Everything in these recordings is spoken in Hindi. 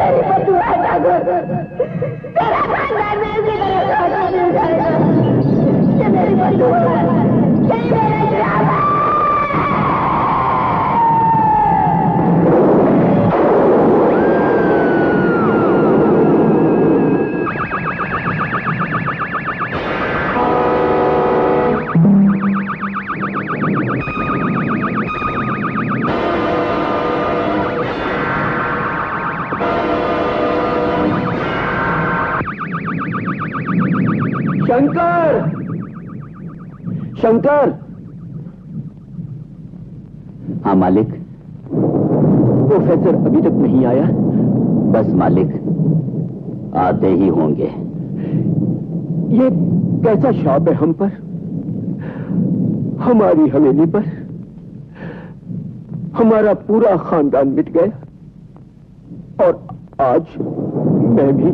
मेरी बदुआ है ठाकुर, तेरा खानदान में इसी तरह का नहीं जाएगा। ये मेरी बदुआ है, यही मेरा श्राप है। शंकर, शंकर। हाँ मालिक। प्रोफेसर अभी तक नहीं आया? बस मालिक, आते ही होंगे। ये कैसा शाप है हम पर, हमारी हवेली पर? हमारा पूरा खानदान मिट गया और आज मैं भी।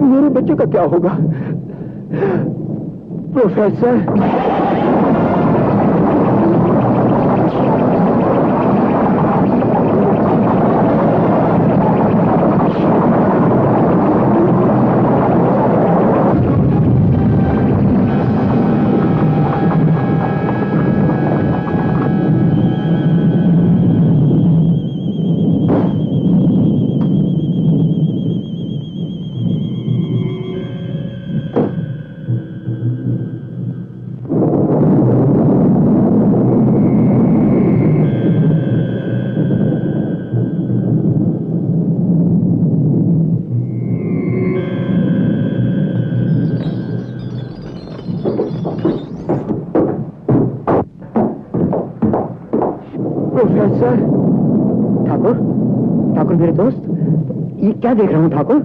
मेरे बच्चे का क्या होगा? प्रोफेसर, ठाकुर, ठाकुर मेरे दोस्त, ये क्या देख रहा हूँ ठाकुर?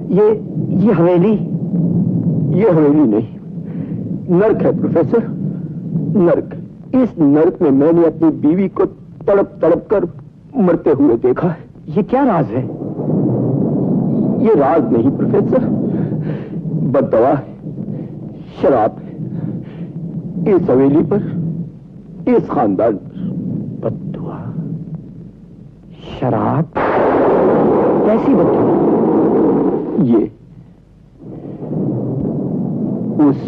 ये हवेली। ये हवेली नहीं, नर्क है प्रोफेसर, नर्क। इस नर्क में मैंने अपनी बीवी को तड़प तड़प कर मरते हुए देखा है। ये क्या राज है? ये राज नहीं प्रोफेसर, बददवा है, शराब है। इस हवेली पर, इस खानदान पर बददुआ। शराब? कैसी बददुआ? ये उस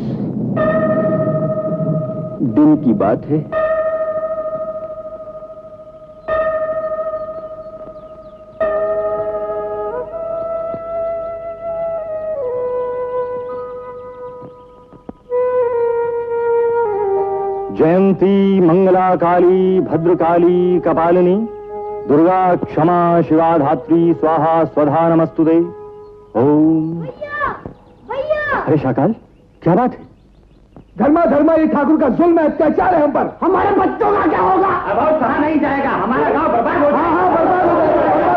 दिन की बात है जयंती मंगला काली भद्रकाली कपालिनी दुर्गा क्षमा शिवा धात्री स्वाहा स्वधा नमस्तुते। ओम। अरे शाकाल, क्या बात है? धर्मा ये ठाकुर का जुल्म है, अत्याचार है हम पर। हमारे बच्चों का क्या होगा? अब और सहा नहीं जाएगा, हमारा गांव बर्बाद हो जाएगा। हाँ, बर्बाद हो जाएगा।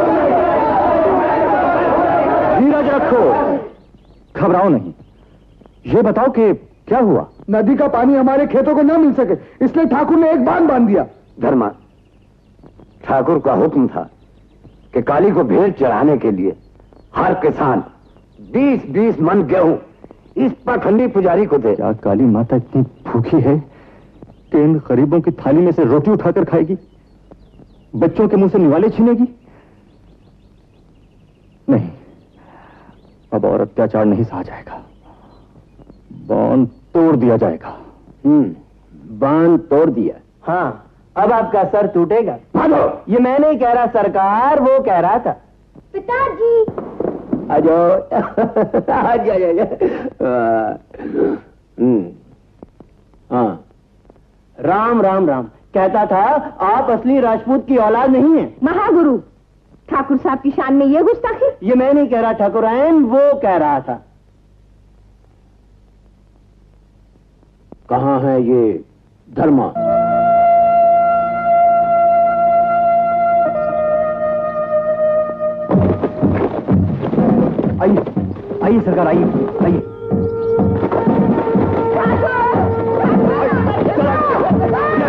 धीरज रखो, घबराओ नहीं। ये बताओ कि क्या हुआ? नदी का पानी हमारे खेतों को न मिल सके, इसलिए ठाकुर ने एक बांध बांध दिया। धर्मा, ठाकुर का हुक्म था कि काली को भेंट चढ़ाने के लिए हर किसान 20-20 मन गेहूं इस पाखंडी पुजारी को दे। क्या काली माता इतनी भूखी है कि इन गरीबों की थाली में से रोटी उठाकर खाएगी, बच्चों के मुंह से निवाले छीनेगी? नहीं, अब और अत्याचार नहीं सहा जाएगा, बांध तोड़ दिया जाएगा। बांध तोड़ दिया? हाँ, अब आपका सर टूटेगा। भागो। ये मैं नहीं कह रहा सरकार, वो कह रहा था। पिताजी। आजाओ। हाँ, राम राम राम। कहता था आप असली राजपूत की औलाद नहीं है। महागुरु, ठाकुर साहब की शान में ये गुस्ताखी? ये मैं नहीं कह रहा ठाकुरायन, वो कह रहा था। कहाँ है ये धर्मा? आइए आइए सरकार, आइए आइए।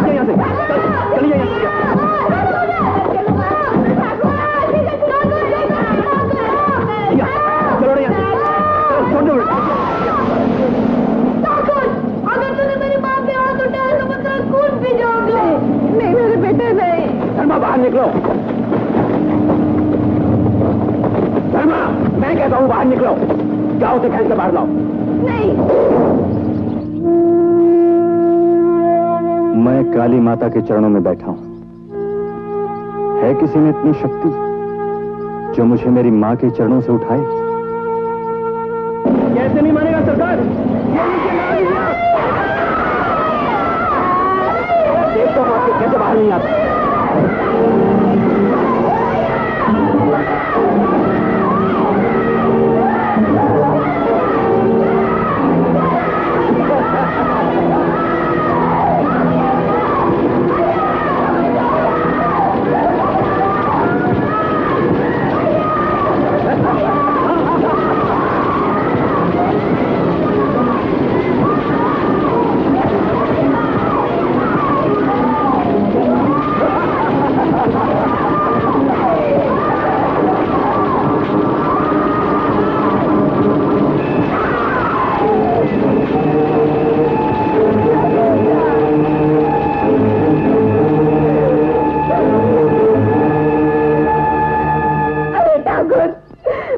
यहाँ से चलिए, यहाँ से। चलो यहाँ से, छोड़ दो। अगर तूने मेरी माँ पे हाथ उठाया तो मैं तेरा खून पी जाऊंगी। नहीं मेरे बेटे नहीं। धर्मा बाहर निकलो। कहता हूँ बाहर निकलो, जाओ से कैसे बाहर लाओ। नहीं, मैं काली माता के चरणों में बैठा हूं। है किसी में इतनी शक्ति जो मुझे मेरी मां के चरणों से उठाए? कैसे नहीं मानेगा सरकार? देखो आपके कैसे बाहर नहीं आता।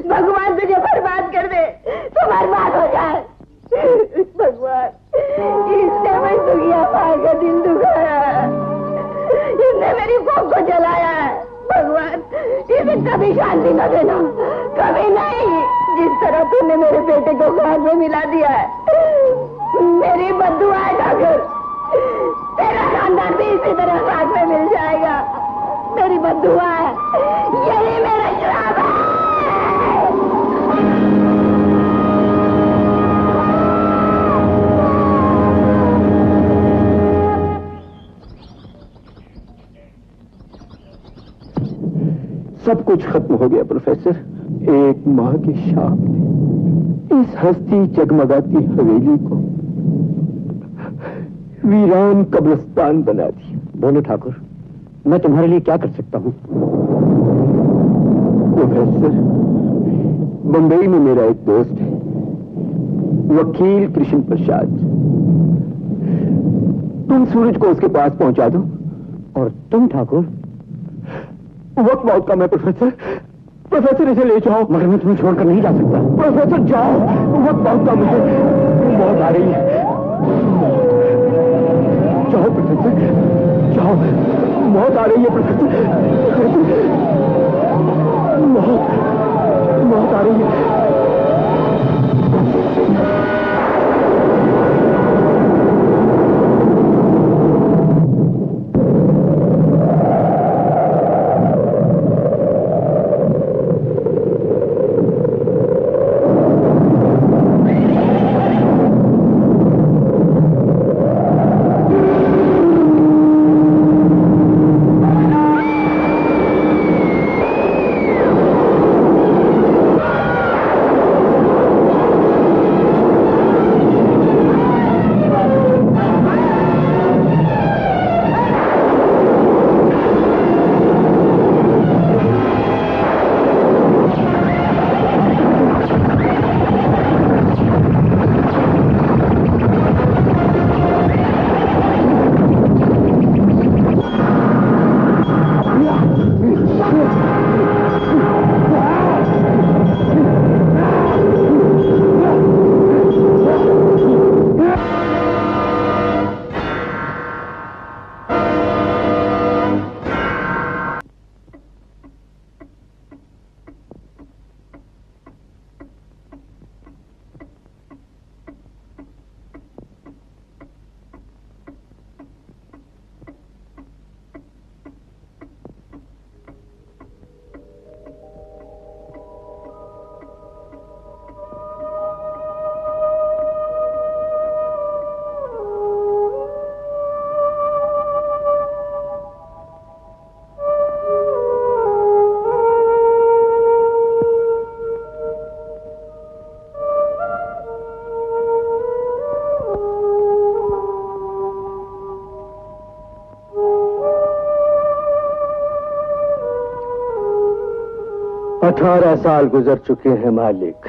भगवान तुझे बर्बाद कर दे, तो बर्बाद हो जाए। भगवान, इसने मैं दुखिया पाए का दिल दुखाया है, इसने मेरी भूख को जलाया है। भगवान, इसे कभी शांति न देना, कभी नहीं। जिस तरह तूने मेरे बेटे को खाक में मिला दिया है, मेरी बद्दुआ है ठाकुर, तेरा खानदान भी इसी तरह खाक में मिल जाएगा। मेरी बद्दुआ है, यही मेरा श्राप है। सब कुछ खत्म हो गया प्रोफेसर। एक मां के शाप ने इस हंसती जगमगाती हवेली को वीरान कब्रिस्तान बना दिया। बोलो ठाकुर, मैं तुम्हारे लिए क्या कर सकता हूं? प्रोफेसर, बंबई में मेरा एक दोस्त है, वकील कृष्ण प्रसाद। तुम सूरज को उसके पास पहुंचा दो। और तुम ठाकुर? वक्त मौत का मैं प्रोफेसर। प्रोफेसर इसे ले जाओ। मगर मैं तुम्हें छोड़कर नहीं जा सकता। प्रोफेसर जाओ, वक्त मौत का मुझे मौत आ रही है। जाओ प्रोफेसर, जाओ, मौत आ रही है प्रोफेसर। मौत आ रही है। अठारह साल गुजर चुके हैं मालिक।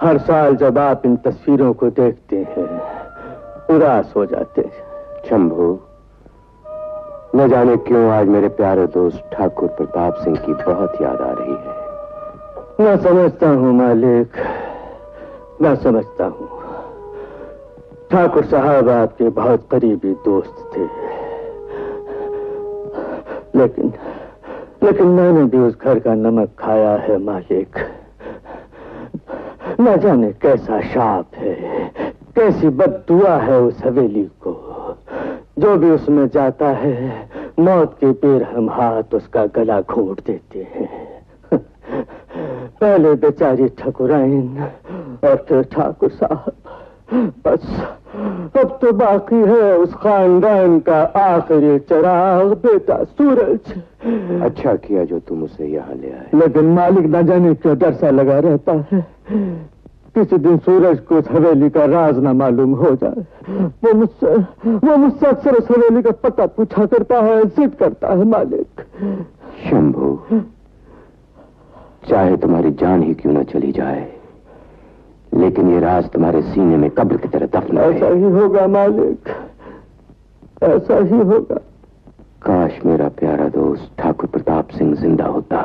हर साल जब आप इन तस्वीरों को देखते हैं उदास हो जाते हैं। शंभू, न जाने क्यों आज मेरे प्यारे दोस्त ठाकुर प्रताप सिंह की बहुत याद आ रही है। मैं समझता हूँ मालिक, मैं समझता हूँ। ठाकुर साहब आपके बहुत करीबी दोस्त थे, लेकिन मैंने भी उस घर का नमक खाया है मालिक। न जाने कैसा शाप है, कैसी बद्दुआ है उस हवेली को। जो भी उसमें जाता है, मौत के बेरहम हाथ उसका गला घोंट देते हैं। पहले बेचारी ठकुराइन और फिर ठाकुर साहब। बस अब तो बाकी है उस खानदान का आखिरी चिराग, बेटा सूरज। अच्छा किया जो तुम उसे यहाँ ले आए। लेकिन मालिक न जाने क्यों डर सा लगा रहता है। किसी दिन सूरज को उस हवेली का राज न मालूम हो जाए। वो मुझसे अक्सर उस हवेली का पता पूछा करता है, जिद करता है मालिक। शंभू, चाहे तुम्हारी जान ही क्यों न चली जाए, लेकिन ये राज तुम्हारे सीने में कब्र की तरह दफन है। ऐसा ही होगा मालिक, ऐसा ही होगा। काश मेरा प्यारा दोस्त ठाकुर प्रताप सिंह जिंदा होता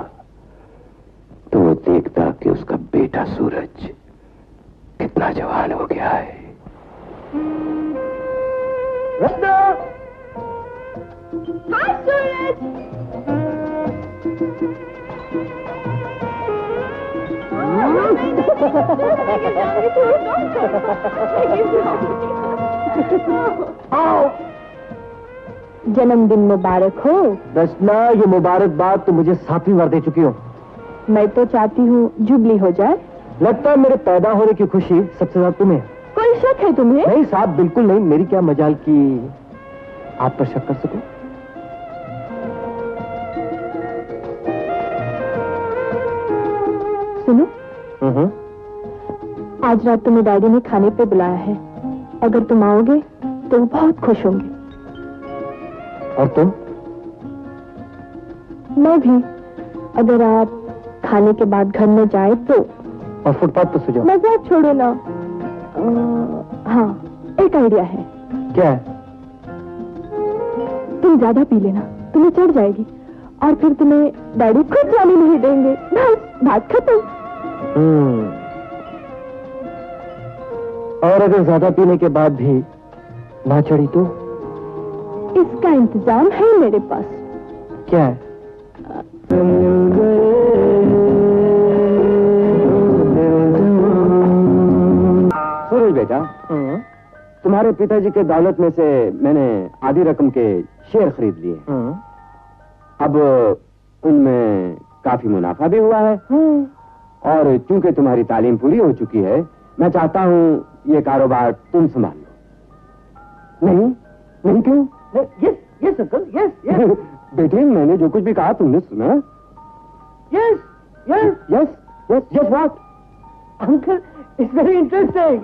तो वो देखता कि उसका बेटा सूरज कितना जवान हो गया है। हाय सूरज। जन्मदिन मुबारक हो। रचना, ये मुबारकबाद तो मुझे 7वीं बार दे चुकी हो। मैं तो चाहती हूँ जुबली हो जाए। लगता है मेरे पैदा होने की खुशी सबसे ज्यादा तुम्हें। कोई शक है तुम्हें? नहीं साहब, बिल्कुल नहीं। मेरी क्या मजाल की आप पर शक कर सकूं। सुनो, आज रात तुम्हें डैडी ने खाने पे बुलाया है। अगर तुम आओगे तो वो बहुत खुश होंगे। और तुम? मैं भी। अगर आप खाने के बाद घर में जाए तो। और फुटपाथ पर सो जाओ। मजाक छोड़ो ना। हाँ, एक आइडिया है। क्या है? तुम ज्यादा पी लेना, तुम्हें चढ़ जाएगी और फिर तुम्हें डैडी खुद जाने नहीं देंगे। बस बात खत्म। और अगर ज्यादा पीने के बाद भी ना चढ़ी तो? इसका इंतजाम है मेरे पास। क्या है? सूरज बेटा, तुम्हारे पिताजी के दौलत में से मैंने आधी रकम के शेयर खरीद लिए। अब उनमें काफी मुनाफा भी हुआ है। और चूंकि तुम्हारी तालीम पूरी हो चुकी है, मैं चाहता हूँ ये कारोबार तुम संभाल लो। नहीं क्यों? Yes uncle, yes. बेटे, मैंने जो कुछ भी कहा तुमने सुना? Yes what? Uncle, it's very interesting.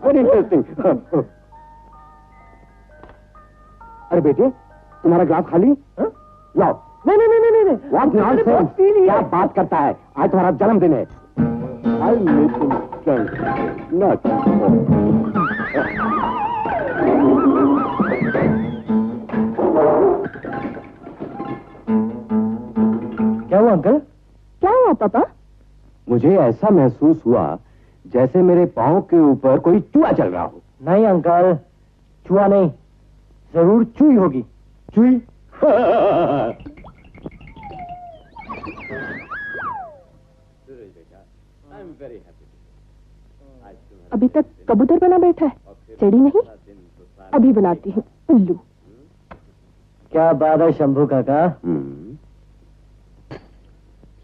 Very interesting. अरे बेटे, तुम्हारा ग्लास खाली? लाओ। नहीं। What nonsense? क्या बात करता है? आज तुम्हारा जन्मदिन है। I'll make him drunk. Not. क्या हुआ अंकल? क्या हुआ पापा? मुझे ऐसा महसूस हुआ जैसे मेरे पांव के ऊपर कोई चूहा चल रहा हो। नहीं अंकल, चूहा नहीं, जरूर चूही होगी। चूही? अभी तक कबूतर बना बैठा है, चिड़ी नहीं। अभी बनाती हूँ उल्लू। क्या बात है शंभू काका?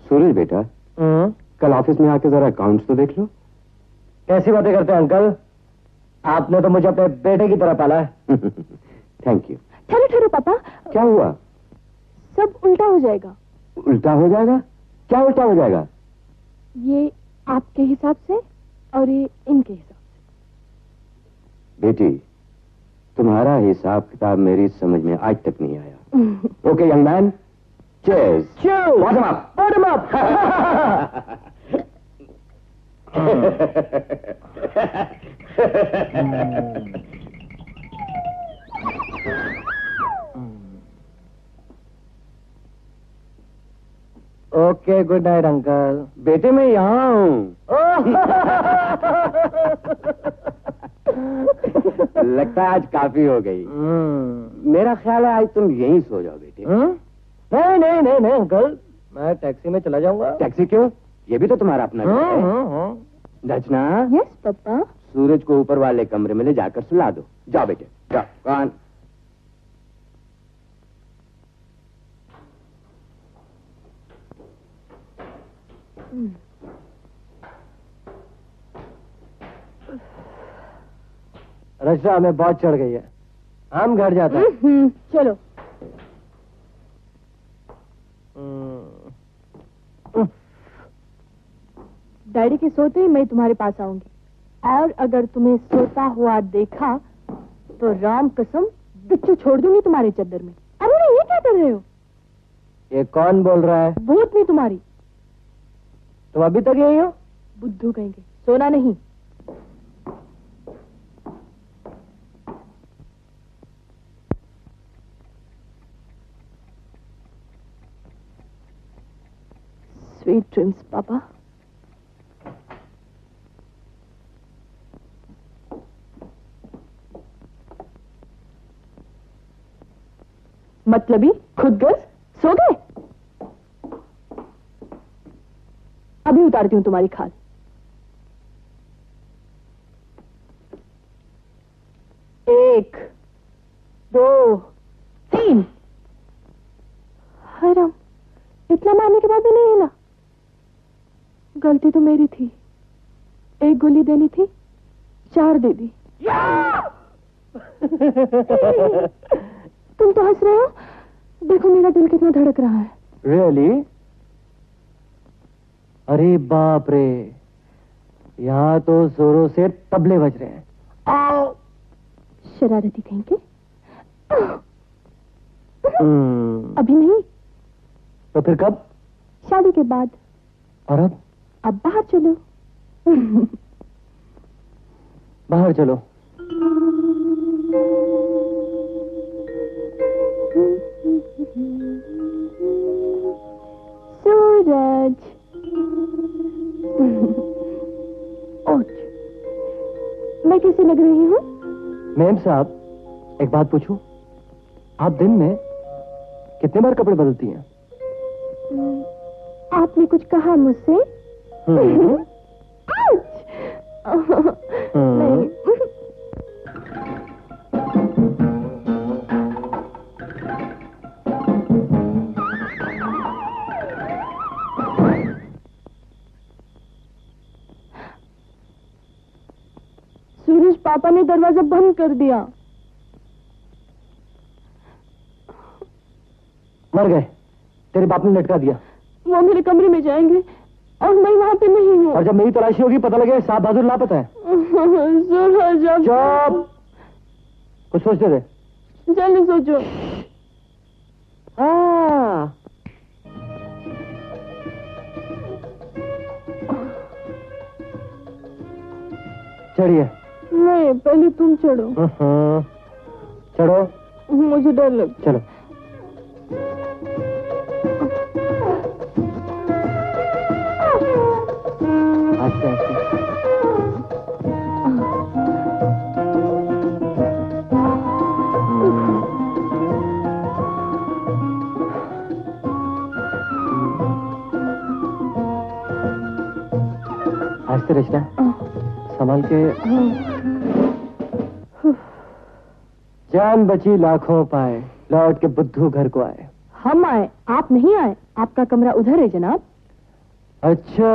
सूरज बेटा, कल ऑफिस में आके जरा अकाउंट्स तो देख लो। कैसी बातें करते हैं अंकल? आपने तो मुझे अपने बेटे की तरह पाला है। Thank you. ठहरो पापा। क्या हुआ? सब उल्टा हो जाएगा। उल्टा हो जाएगा? क्या उल्टा हो जाएगा? ये आपके हिसाब से और ये इनके हिसाब से। बेटी, तुम्हारा हिसाब किताब मेरी समझ में आज तक नहीं आया। Okay young man, cheers. Bottom up. Bottom up. Okay, good night uncle. बेटे मैं यहाँ हूँ। लगता है आज काफी हो गई। मेरा ख्याल है आज तुम यहीं सो जाओ बेटे। नहीं नहीं नहीं नहीं अंकल, मैं टैक्सी में चला जाऊंगा। टैक्सी क्यों? ये भी तो तुम्हारा अपना घर है। दर्शना, यस पापा। सूरज को ऊपर वाले कमरे में ले जाकर सुला दो। जाओ बेटे, जाओ। कौन? रचना हमें बहुत चढ़ गई है, हम घर जाते हैं। चलो। डैडी के सोते ही मैं तुम्हारे पास आऊंगी, और अगर तुम्हें सोता हुआ देखा तो राम कसम बिच्छू छोड़ दूंगी तुम्हारे चद्दर में। अरे ये क्या कर रहे हो? ये कौन बोल रहा है? भूत नहीं तुम्हारी। तुम अभी तक यही हो? बुद्धू कहेंगे, सोना नहीं। स्वीट ड्रीम्स पापा। मतलबी खुदगर्ज सो गए? अभी उतारती हूँ तुम्हारी खाल। एक, दो, तीन। हाय राम, इतना मारने के बाद भी नहीं हिला। गलती तो मेरी थी, एक गोली देनी थी, 4 दे दी। तुम तो हंस रहे हो, देखो मेरा दिल कितना धड़क रहा है। रियली? अरे बाप रे, यहाँ तो जोरों से तबले बज रहे हैं। आओ। शरारती कहेंगे। अभी नहीं। तो फिर कब? शादी के बाद। और अब बाहर चलो। बाहर चलो। सूरज। मैं कैसी लग रही हूँ? मैम साहब, एक बात पूछूं? आप दिन में कितने बार कपड़े बदलती हैं? आपने कुछ कहा मुझसे? नहीं। सूरज, पापा ने दरवाजा बंद कर दिया। मर गए? तेरे बाप ने लटका दिया? वो मेरे कमरे में जाएंगे और मैं वहां पे नहीं हूँ। और जब मेरी तलाशी होगी पता लगे साहब बहादुर लापता है। सूरज, चुप, कुछ सोचते थे? जल्दी सोचो। हाँ, चढ़िए। नहीं, पहले तुम चढ़ो। चढ़ो। मुझे डर लगता। चलो। आस्ते आस्ते। आस्ते रचना, संभाल के। जान बची लाखों पाए, लौट के बुद्धू घर को आए। हम आए, आप नहीं आए। आपका कमरा उधर है जनाब। अच्छा,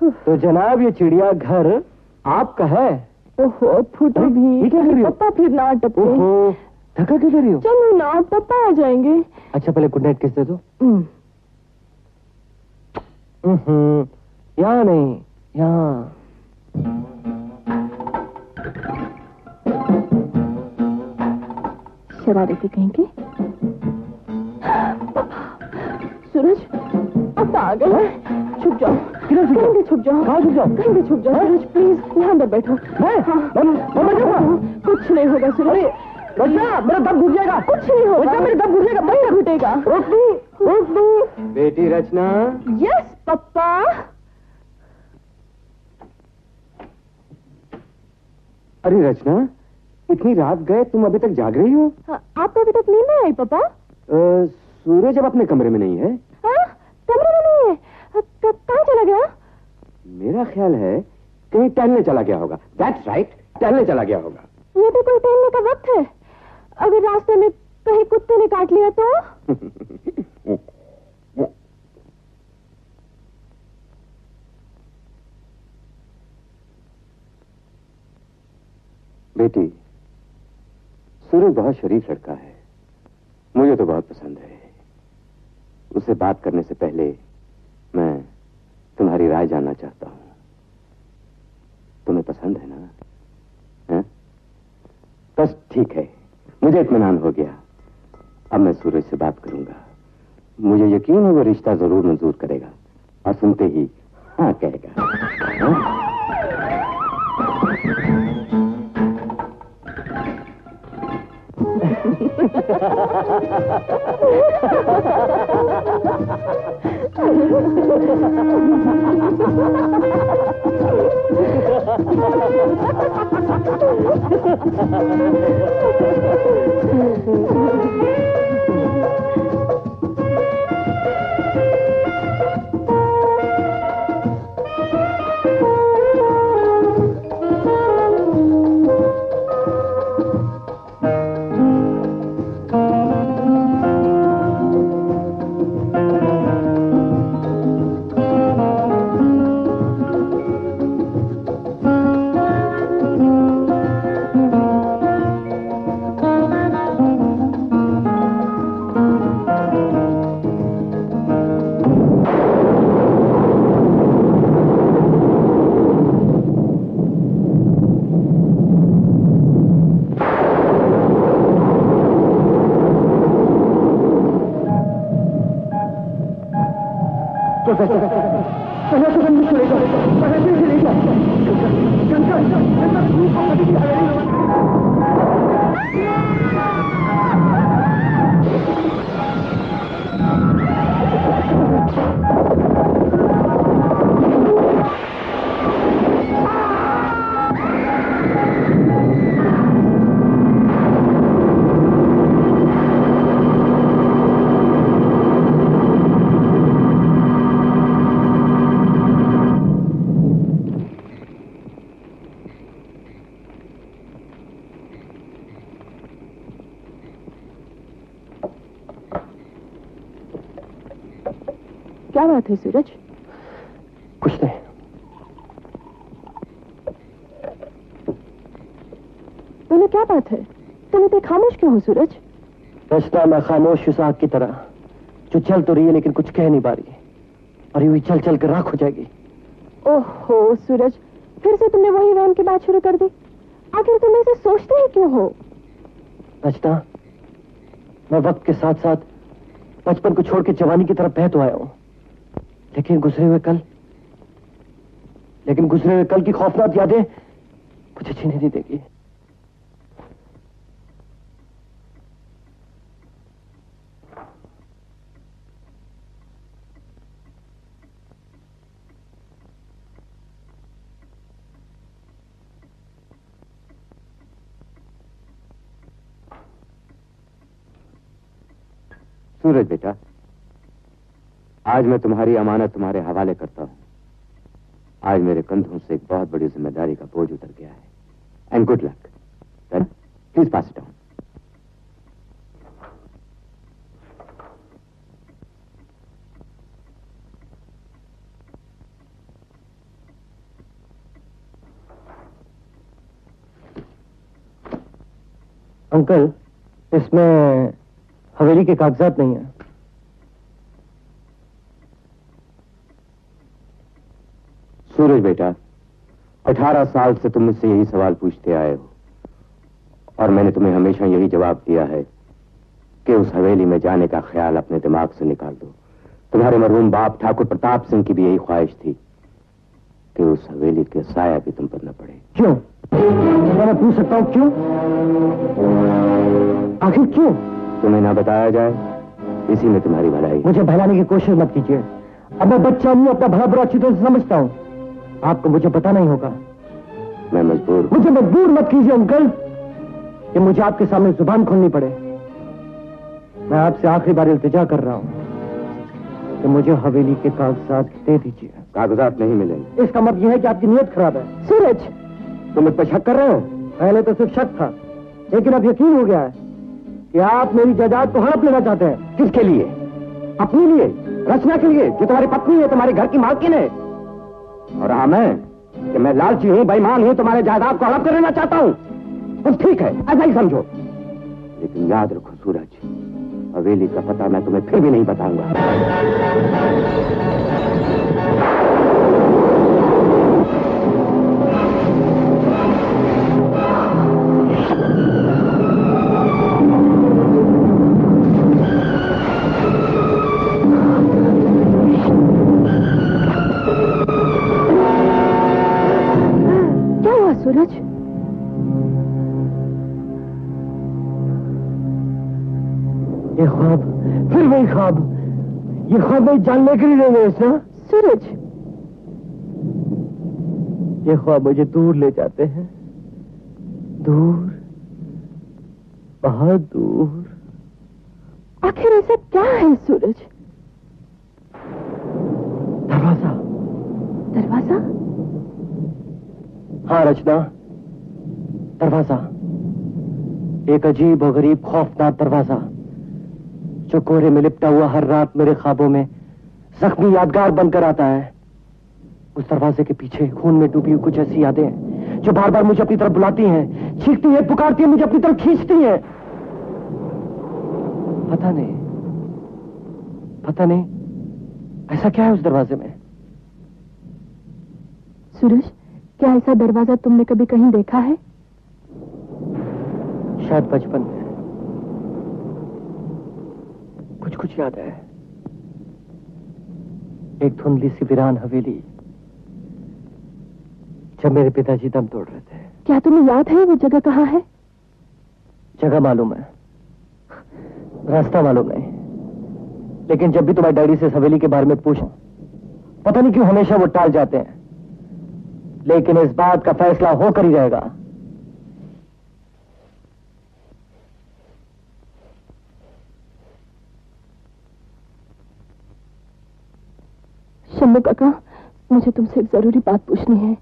तो जनाब ये चिड़िया घर आपका है? ओहो, फूटो ये भी। क्या कर रही हो? पापा फिर ना टपके। ओहो, धक्का क्यों कर रही हो? चलो ना, पापा आ जाएंगे। अच्छा, पहले गुड नाइट किस दे दो। यहाँ नहीं, यहाँ। शरारती कहेंगे। सूरज, अब आ गए। छुप जाओ। किधर छुप जाओ? कहीं छुप जाओ। कहाँ छुप जाओ? कहीं छुप जाओ। सूरज प्लीज, यहाँ अंदर बैठो। मैं? हाँ। मैं मर जाऊंगा। कुछ नहीं होगा सूरज। रचना, मेरा दम घुट जाएगा। कुछ नहीं होगा, मेरा दम घुट जाएगा। नहीं घुटेगा। रोक दो। बेटी रचना। यस पप्पा। अरे रचना, इतनी रात गए, तुम अभी तक जाग रही हो? आपको अभी तक नींद नहीं आई पापा? सूरज अब अपने कमरे में नहीं है। कमरे में नहीं है? कहाँ चला गया? मेरा ख्याल है कहीं टहलने चला गया होगा। दैट्स राइट, टहलने चला गया होगा। ये तो कोई टहलने का वक्त है। अगर रास्ते में कहीं कुत्ते ने काट लिया तो? बेटी, सूरज बहुत शरीफ लड़का है, मुझे तो बहुत पसंद है। उससे बात करने से पहले मैं तुम्हारी राय जानना चाहता हूं। तुम्हें पसंद है ना? है? बस ठीक है, मुझे इत्मीनान हो गया। अब मैं सूरज से बात करूंगा। मुझे यकीन है वो रिश्ता जरूर मंजूर करेगा और सुनते ही हाँ कहेगा। हाँ? क्या बात है सूरज? कुछ नहीं। बोलो क्या बात है? तुम इतने खामोश क्यों हो सूरज? रचना, मैं खामोश उस आग की तरह जो चल तो रही है लेकिन कुछ कह नहीं पा रही, और यूं ही चल चल कर राख हो जाएगी। ओहो सूरज, फिर से तुमने वही वहम की बात शुरू कर दी। आखिर तुम ऐसे सोचते ही क्यों हो? रचना, मैं वक्त के साथ साथ बचपन को छोड़ के जवानी की तरफ बह तो आया हूं, लेकिन गुजरे हुए कल की खौफनाक यादें मुझे जीने नहीं देगी। सूरज बेटा, आज मैं तुम्हारी अमानत तुम्हारे हवाले करता हूं। आज मेरे कंधों से एक बहुत बड़ी जिम्मेदारी का बोझ उतर गया है। And good luck. Please pass it on. Uncle, इसमें हवेली के कागजात नहीं है। सूरज बेटा, 18 साल से तुम मुझसे यही सवाल पूछते आए हो, और मैंने तुम्हें हमेशा यही जवाब दिया है कि उस हवेली में जाने का ख्याल अपने दिमाग से निकाल दो। तुम्हारे मरहूम बाप ठाकुर प्रताप सिंह की भी यही ख्वाहिश थी कि उस हवेली के साया भी तुम पर न पड़े। क्यों? क्या मैं पूछ सकता हूँ क्यों? आखिर क्यों? तुम्हें ना बताया जाए, इसी में तुम्हारी भलाई। मुझे बहलाने की कोशिश मत कीजिए। अब मैं बच्चा नहीं, अपना भला बुरा अच्छी तरह से समझता हूँ। आपको मुझे बताना ही होगा। मैं मजबूर। मुझे मजबूर मत कीजिए अंकल, कि मुझे आपके सामने जुबान खोलनी पड़े। मैं आपसे आखिरी बार इल्तिजा कर रहा हूँ कि मुझे हवेली के कागजात दे दीजिए। कागजात नहीं मिलेंगे। इसका मतलब यह है कि आपकी नीयत खराब है। सूरज, तुम मुझ पर शक कर रहे हो? पहले तो सिर्फ शक था, लेकिन अब यकीन हो गया है कि आप मेरी जायदाद को हड़प लेना चाहते हैं। किसके लिए? अपने लिए, रचना के लिए, जो तुम्हारी पत्नी है, तुम्हारे घर की मालकिन है। और हाँ, मैं लालची हूँ, बेईमान हूँ, तुम्हारे जायदाद को हड़प कर लेना चाहता हूँ। बस ठीक है, ऐसा ही समझो। लेकिन याद रखो सूरज, हवेली का पता मैं तुम्हें फिर भी नहीं बताऊंगा। क्या हुआ सूरज? ये ख्वाब, फिर वही ख्वाब। ये ख्वाब मैं जानने के लिए नहीं गए ना सूरज, ये ख्वाब मुझे दूर ले जाते हैं, दूर, बहुत दूर। आखिर ऐसा क्या है सूरज? दरवाजा। दरवाजा? हाँ रचना, दरवाजा। एक अजीब और गरीब खौफनाक दरवाजा, जो कोहरे में लिपटा हुआ हर रात मेरे ख्वाबों में जख्मी यादगार बनकर आता है। उस दरवाजे के पीछे खून में डूबी हुई कुछ ऐसी यादें हैं जो बार बार मुझे अपनी तरफ बुलाती हैं, चीखती हैं, पुकारती हैं, मुझे अपनी तरफ खींचती हैं। पता नहीं ऐसा क्या है उस दरवाजे में। सूरज, क्या ऐसा दरवाजा तुमने कभी कहीं देखा है? शायद बचपन में कुछ याद है। एक धुंधली सी वीरान हवेली, जब मेरे पिताजी दम तोड़ रहे थे। क्या तुम्हें याद है वो जगह कहाँ है? जगह मालूम है, रास्ता मालूम नहीं, लेकिन जब भी तुम्हारे डैडी से इस हवेली के बारे में पूछो, पता नहीं क्यों हमेशा वो टाल जाते हैं। लेकिन इस बात का फैसला होकर ही रहेगा। शंभू काका, मुझे तुमसे एक जरूरी बात पूछनी है।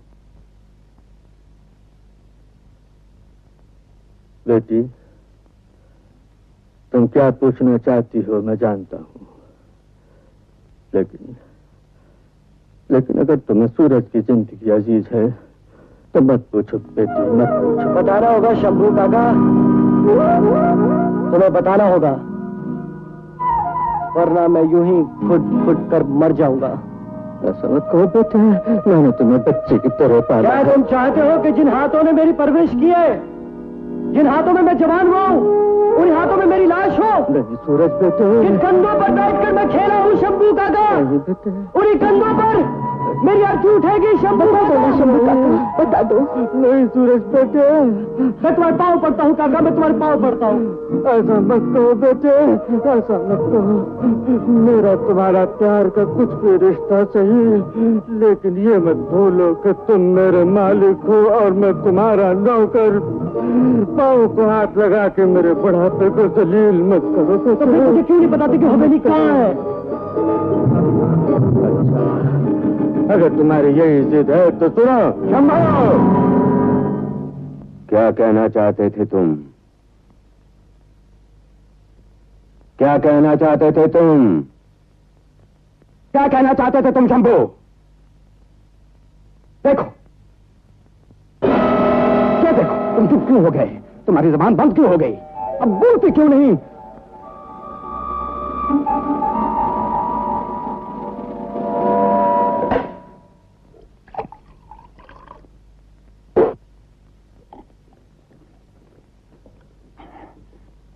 बेटी, तुम क्या पूछना चाहती हो मैं जानता हूं, लेकिन अगर तुम्हें सूरज की जिंदगी अजीज है तो मत पूछो बेटी, मत पूछो। बताना होगा शंभू काका, तुम्हें बताना होगा, वरना मैं यूं ही फुट कर मर जाऊंगा। ऐसा मत कहो बेटे, मैंने तुम्हें बच्चे की तरह पाला। क्या तुम चाहते हो कि जिन हाथों ने मेरी परवरिश की है, जिन हाथों में मैं जवान हुआ हूं, उन हाथों में मेरी लाश हो? नहीं सूरज बेटे, जिन कंधों पर बैठकर मैं खेला हूं शंभू काका, उन्हीं कंधों पर मेरी अर्थी उठेगी शंभू काका। शंभू काका, बता दो। नहीं सूरज बेटे, मैं तुम्हारे पाँव पड़ता हूँ काका, मैं तुम्हारे पाँव पड़ता हूँ। ऐसा मत कहो बेटे, ऐसा मत कहो। मेरा तुम्हारा प्यार का कुछ भी रिश्ता सही, लेकिन ये मत भूलो कि तुम मेरे मालिक हो और मैं तुम्हारा नौकर। पाँव को हाथ लगा के मेरे बुढ़ापे को जलील मत करो। तो फिर मुझे क्यों नहीं बताती कि हवेली कहाँ है? अच्छा, अगर तुम्हारी यही जिद है तो सुनो। क्या कहना चाहते थे तुम? क्या कहना चाहते थे तुम? क्या कहना चाहते थे तुम शंभू? देखो, क्या देखो, तुम चुप क्यों हो गए? तुम्हारी जबान बंद क्यों हो गई? अब बोलते क्यों नहीं?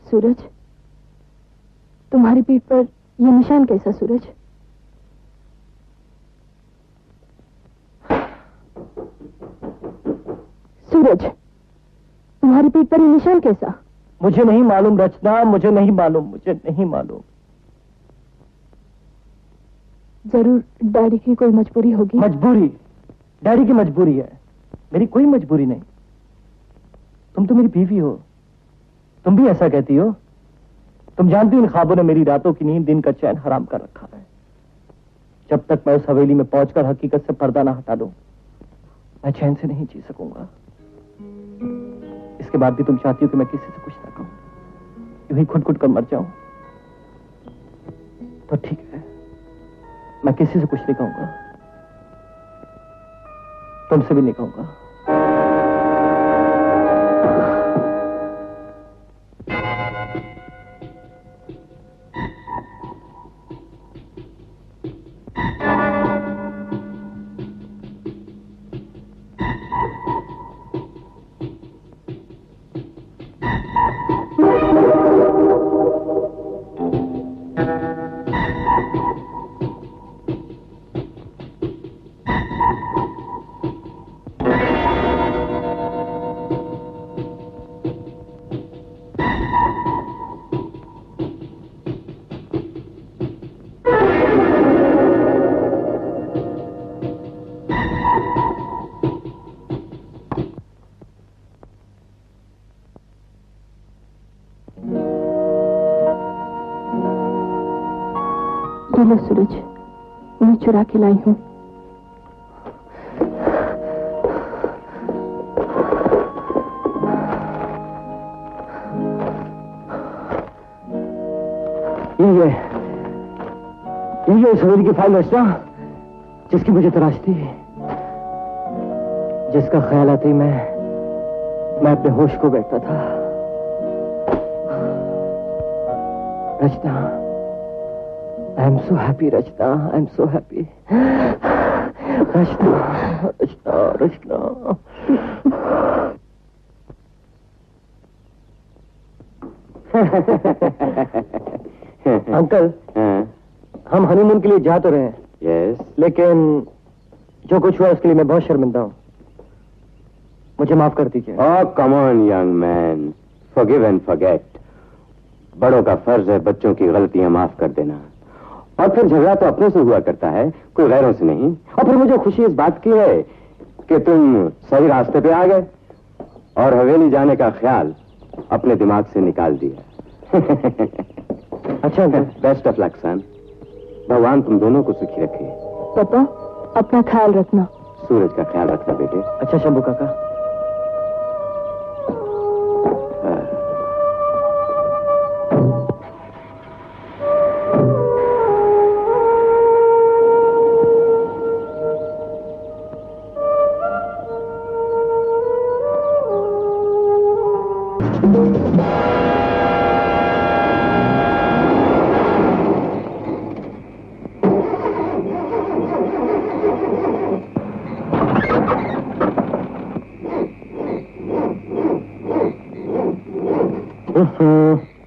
सूरज, तुम्हारी पीठ पर यह निशान कैसा सूरज? सूरज, तुम्हारी पीठ पर ये निशान कैसा? मुझे नहीं मालूम रचना, मुझे नहीं मालूम, मुझे नहीं मालूम। जरूर डैडी की कोई मजबूरी होगी। मजबूरी? डैडी की मजबूरी है, मेरी कोई मजबूरी नहीं। तुम तो मेरी बीवी हो, तुम भी ऐसा कहती हो। तुम जानती हो इन ख्वाबों ने मेरी रातों की नींद, दिन का चैन हराम कर रखा है। जब तक मैं उस हवेली में पहुंचकर हकीकत से पर्दा ना हटा लूं, मैं चैन से नहीं जी सकूंगा। इसके बाद भी तुम चाहती हो कि मैं किसी से कुछ ना कहूं, यूं ही खुद कर मर जाऊं। तो ठीक है, मैं किसी से कुछ नहीं कहूंगा, तुमसे भी नहीं कहूंगा। लो सूरज, मैं चुरा के लाई हूं। ये सवेरी की फाइल रचना, जिसकी मुझे तलाश थी, जिसका ख्याल आते ही मैं अपने होश को बैठता था। रचना, I am so happy, Rachna. I am so happy. Rachna, Rachna, Rachna. Uncle, हम हनीमून के लिए जा तो रहे हैं। यस। लेकिन जो कुछ हुआ उसके लिए मैं बहुत शर्मिंदा हूँ। मुझे माफ कर दीजिए। Oh, come on, young man. Forgive and forget. बड़ों का फर्ज है बच्चों की गलतियां माफ कर देना। और फिर झगड़ा तो अपनों से हुआ करता है, कोई गैरों से नहीं। और फिर मुझे खुशी इस बात की है कि तुम सही रास्ते पे आ गए और हवेली जाने का ख्याल अपने दिमाग से निकाल दिया। अच्छा अंकल। बेस्ट ऑफ लक सन। भगवान तुम दोनों को सुखी रखे। पापा, अपना ख्याल रखना। सूरज का ख्याल रखना बेटे। अच्छा शंभू काका।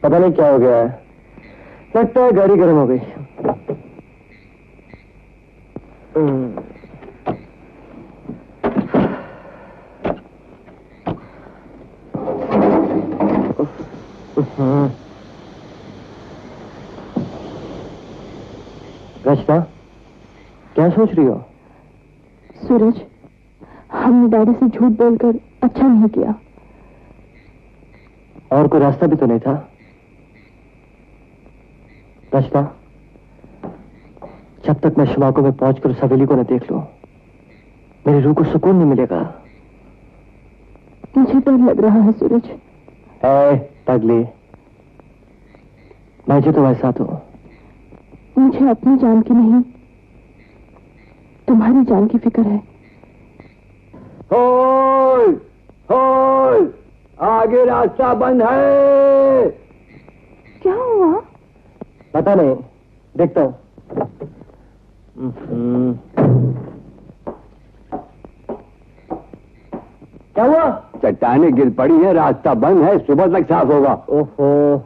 पता नहीं क्या हो गया है, लगता है गाड़ी गर्म हो गई। रचना, क्या सोच रही हो? सूरज, हमने डैडी से झूठ बोलकर अच्छा नहीं किया। और कोई रास्ता भी तो नहीं था। रचना, जब तक मैं शिवाको में पहुंचकर उस हवेली को न देख लूं, मेरी रूह को सुकून नहीं मिलेगा। मुझे डर लग रहा है सूरज। ऐ पगली, मैं जो तुम्हारे साथ हूं। मुझे अपनी जान की नहीं, तुम्हारी जान की फिक्र है। होय, होय, आगे रास्ता बंद है। क्या हुआ? पता नहीं, देखता हूं। क्या हुआ? चट्टानें गिर पड़ी है, रास्ता बंद है, सुबह तक साफ होगा। ओहो,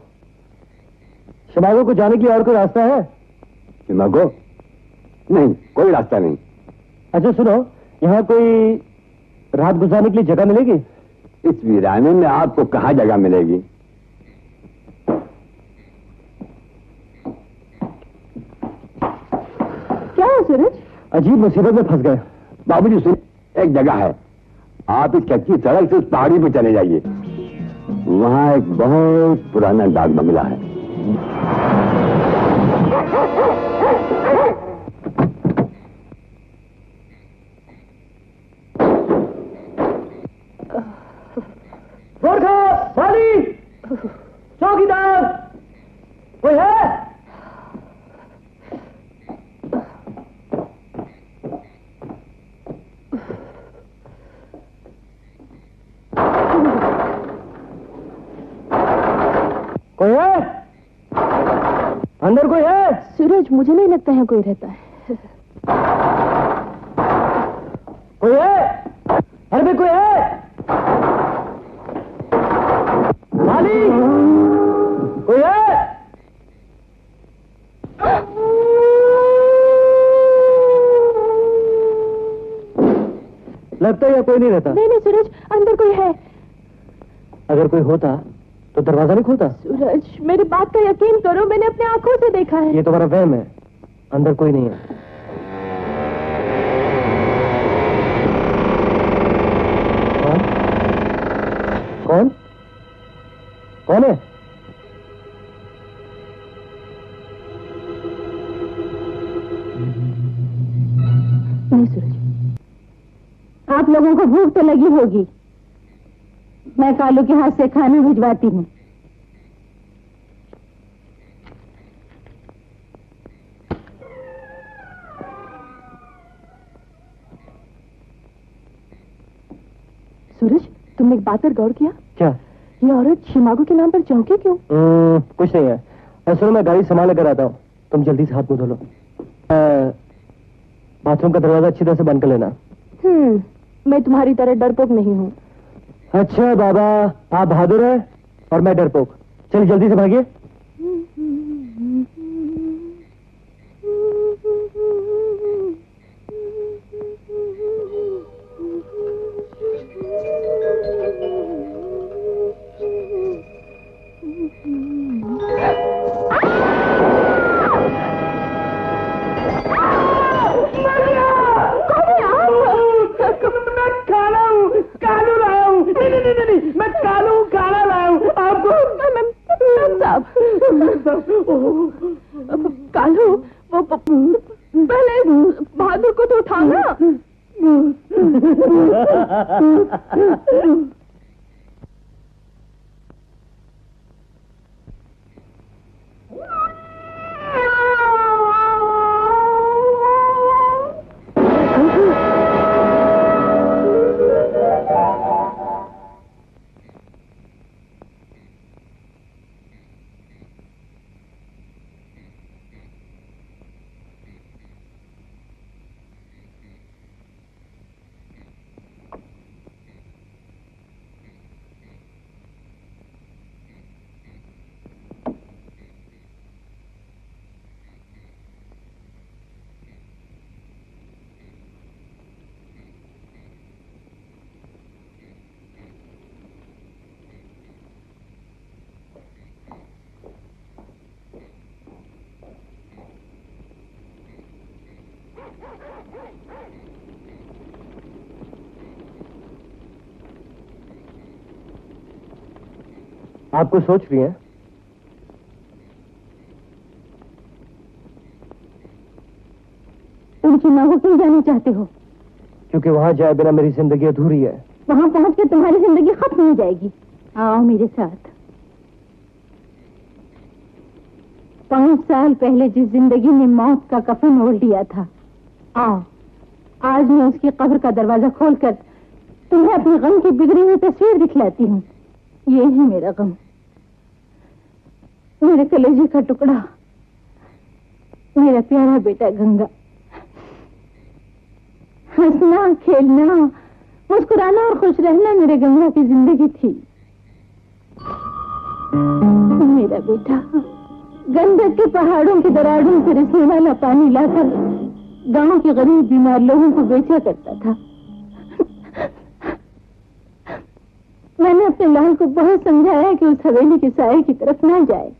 शिकागो को जाने के लिए और कोई रास्ता है? शिकागो? नहीं, कोई रास्ता नहीं। अच्छा सुनो, यहाँ कोई रात गुजारने के लिए जगह मिलेगी? इस वीराने में आपको कहाँ जगह मिलेगी? क्या है सूरज? अजीब मुसीबत में फंस गए। बाबूजी सुन, एक जगह है, आप इस कच्ची सड़क से उस पहाड़ी पर चले जाइए, वहां एक बहुत पुराना डाक बंगला है। गोरखा, वाली, चौकीदार, कोई है? कोई है? अंदर कोई है? सूरज, मुझे नहीं लगता है कोई रहता है। कोई है? अरे भाई कोई है? माली, कोई है? लगता है या कोई नहीं रहता? नहीं नहीं सूरज, अंदर कोई है। अगर कोई होता तो दरवाजा नहीं खुलता। सूरज, मेरी बात का यकीन करो, मैंने अपने आंखों से देखा है। ये तुम्हारा वहम है, अंदर कोई नहीं है। कौन? कौन है? नहीं सूरज, आप लोगों को भूख तो लगी होगी, मैं कालू के हाथ से खाना भिजवाती हूँ। सूरज, तुमने एक बात पर गौर किया? क्या? ये औरत शिमागो के नाम पर चौंकी क्यों? कुछ नहीं है। सुनो, मैं गाड़ी संभाल कर आता हूँ, तुम जल्दी से हाथ मुंह धो लो। बाथरूम का दरवाजा अच्छी तरह से बंद कर लेना। मैं तुम्हारी तरह डरपोक नहीं हूँ। अच्छा बाबा, आप बहादुर हैं और मैं डरपोक। चलिए जल्दी से भागिए। मैं काला लाया हूँ आपको। कालू, वो पहले बहादुर को तो उठाना। आप कुछ सोच रही हैं? तुम शिमागो क्यों जाना चाहते हो? क्योंकि वहां जाए बिना मेरी जिंदगी अधूरी है। वहां पहुंच के तुम्हारी जिंदगी खत्म हो जाएगी। आओ मेरे साथ। 5 साल पहले जिस जिंदगी ने मौत का कफन ओढ़ लिया था, आओ आज मैं उसकी कब्र का दरवाजा खोलकर तुम्हें अपने गम की बिगड़ी हुई तस्वीर दिखलाती हूँ। ये है मेरा गम, मेरे कलेजे का टुकड़ा, मेरा प्यारा बेटा गंगा। हंसना, खेलना, मुस्कुराना और खुश रहना मेरे गंगा की जिंदगी थी। मेरा बेटा गंडक के पहाड़ों की दरारों से रिसने वाला पानी लाकर गांव के गरीब बीमार लोगों को बेचा करता था। मैंने अपने लाल को बहुत समझाया कि उस हवेली के साए की तरफ ना जाए,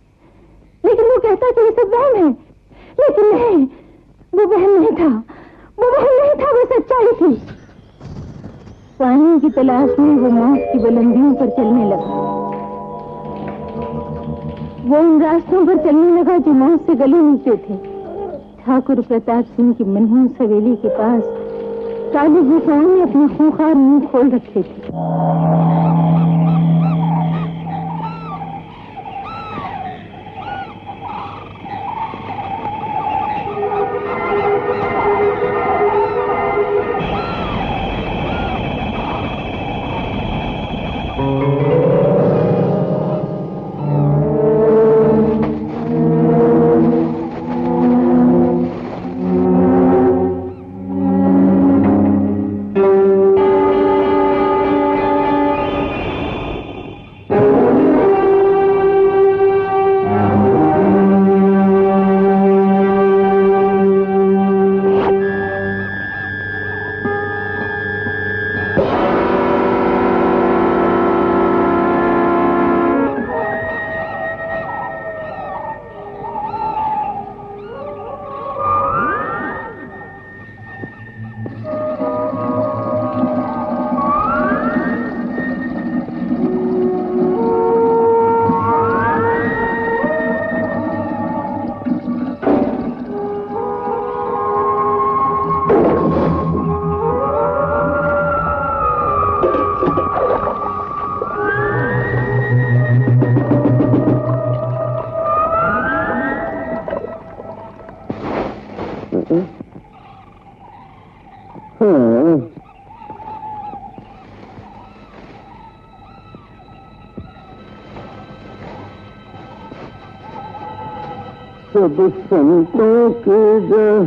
लेकिन वो कहता कि ये सब वहम है। लेकिन नहीं, वो वहम नहीं था, वो वहम नहीं था, वो सच्चाई थी। पानी की तलाश में वो मौत की बुलंदियों पर चलने लगा। वो उन रास्तों पर चलने लगा जो मौत से गले मिलते थे। ठाकुर प्रताप सिंह की मनहूस हवेली के पास काली गुफाओं ने अपने खूंखार मुंह खोल रखे थे। सब संतों की जय।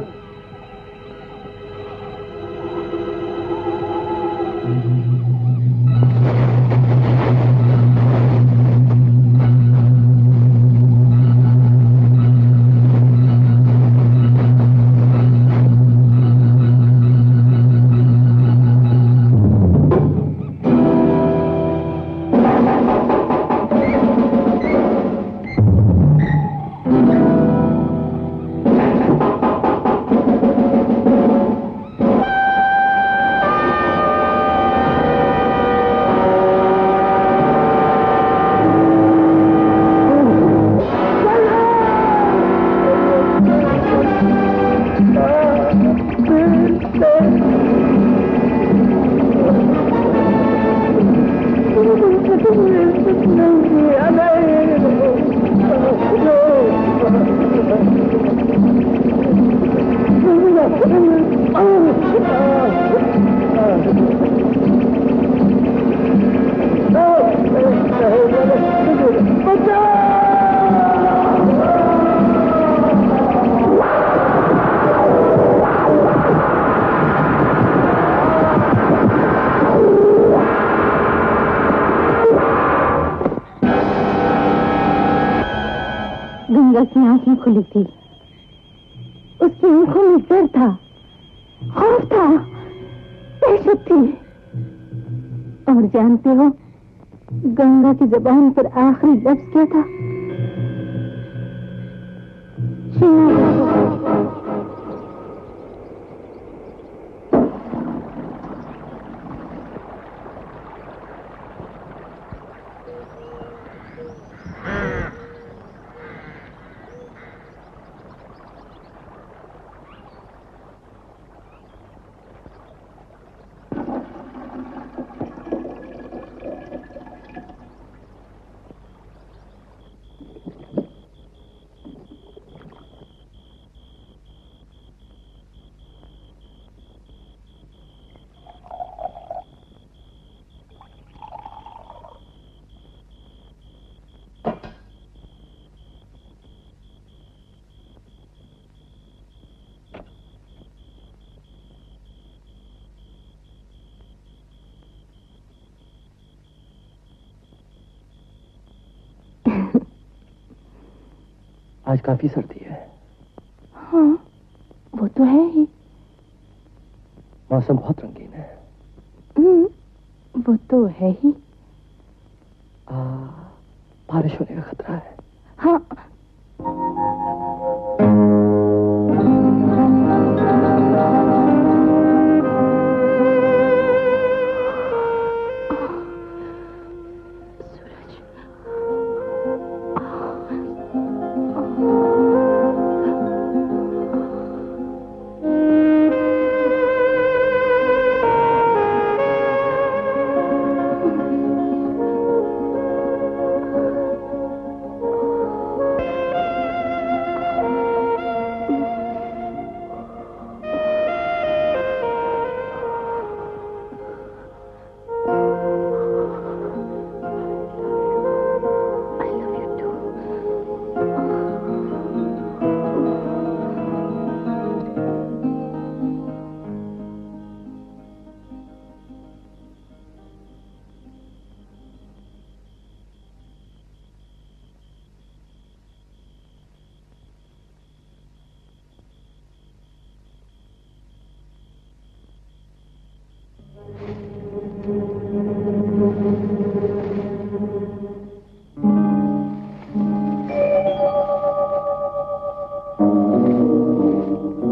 गंगा की आंखें खुली थी। उसकी आंखों में डर था, खौफ था, दहशत थी। और जानते हो गंगा की जबान पर आखिरी लफ्ज क्या था? आज काफी सर्दी है। हाँ, वो तो है ही। मौसम बहुत रंगीन है। वो तो है ही। बारिश होने का खतरा है। हाँ।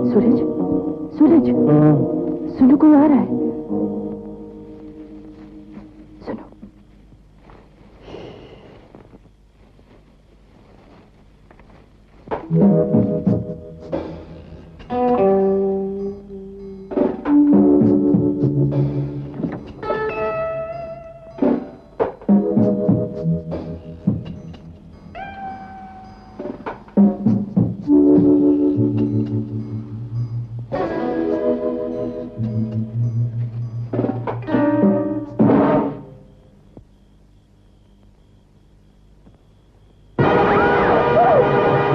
सूरज, सूरज, सुनो, कोई आ रहा है। सुनो।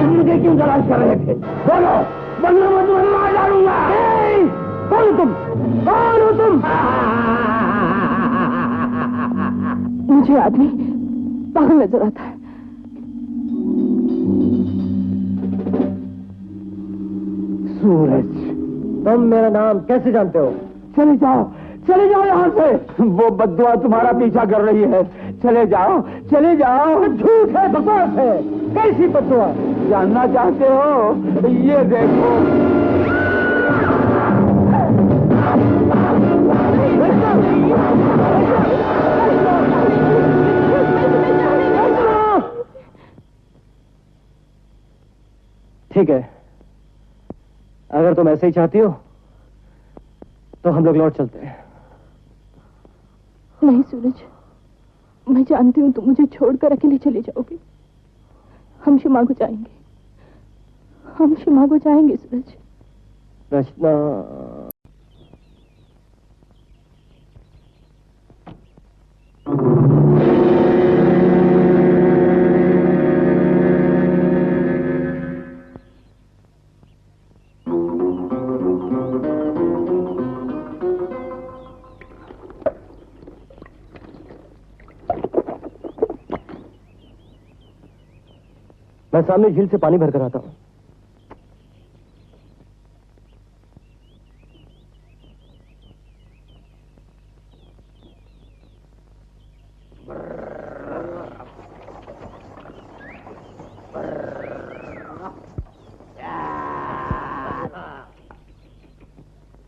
मुझे क्यों तलाश कर रहे थे? बोलो, वरना मैं तुम्हें मार डालूंगा। कौन हो तुम? कौन हो तुम? मुझे आदमी पागल नजर आता है। सूरज, तुम मेरा नाम कैसे जानते हो? चले जाओ, चले जाओ यहाँ से। वो बद्दुआ तुम्हारा पीछा कर रही है। चले जाओ, चले जाओ। झूठ है, बकवास है। कैसी बद्दुआ? जानना चाहते हो? ये देखो। ठीक है, अगर तुम ऐसे ही चाहती हो तो हम लोग लौट चलते हैं। नहीं सूरज, मैं जानती हूँ तुम मुझे छोड़कर अकेले चले जाओगे। हम शिमा को जाएंगे, हम शिमा को जाएंगे सूरज। रचना, मैं सामने झील से पानी भरकर आता हूं।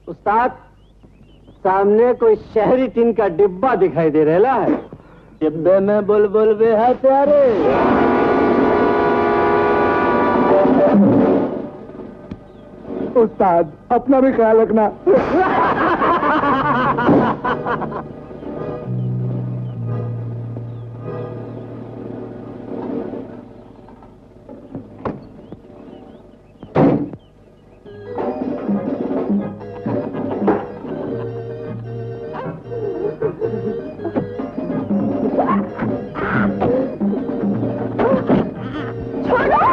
उस्ताद, सामने कोई शहरी टीन का डिब्बा दिखाई दे रहा है। डिब्बे में बुलबुल भी है प्यारे। उस्ताद, अपना भी ख्याल रखना। छोड़ो।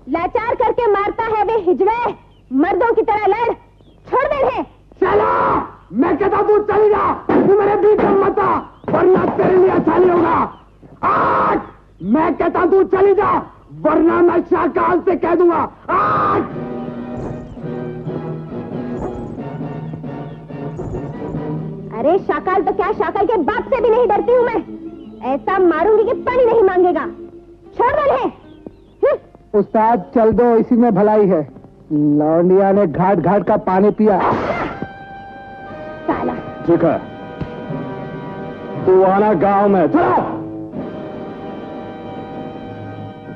लाचार करके मारता है वे हिजवे, मर्दों की तरह लड़, छोड़ दे रहे। चला, मैं कहता तू चली जा, तू मेरे बीच में मत आ, वरना तेरे लिए अच्छा नहीं होगा। आज मैं कहता तू चली जा, वरना मैं शाकाल से कह दूंगा। आज अरे शाकाल तो क्या, शाकाल के बाप से भी नहीं डरती हूँ मैं। ऐसा मारूंगी कि पानी नहीं मांगेगा। छोड़ दे रहे। उस्ताद चल दो, इसी में भलाई है। लौंडिया ने घाट घाट का पानी पिया। साला ठीक है, तू आना गांव में। चलो।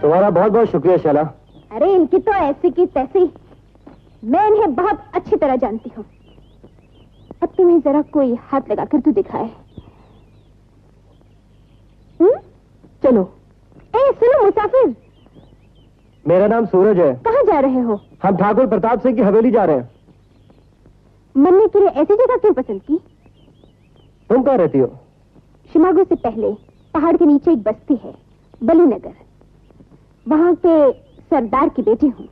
तुम्हारा बहुत बहुत शुक्रिया शैला। अरे इनकी तो ऐसी की तैसी, मैं इन्हें बहुत अच्छी तरह जानती हूँ। अब तुम्हें जरा कोई हाथ लगाकर तो दिखाए। चलो। सुनो मुसाफिर, मेरा नाम सूरज है। कहाँ जा रहे हो? हम ठाकुर प्रताप सिंह की हवेली जा रहे हैं। मरने के लिए ऐसी जगह क्यों पसंद की? तुम कहाँ रहती हो? शिमागो से पहले पहाड़ के नीचे एक बस्ती है, बलीनगर। वहां के सरदार की बेटी हूँ।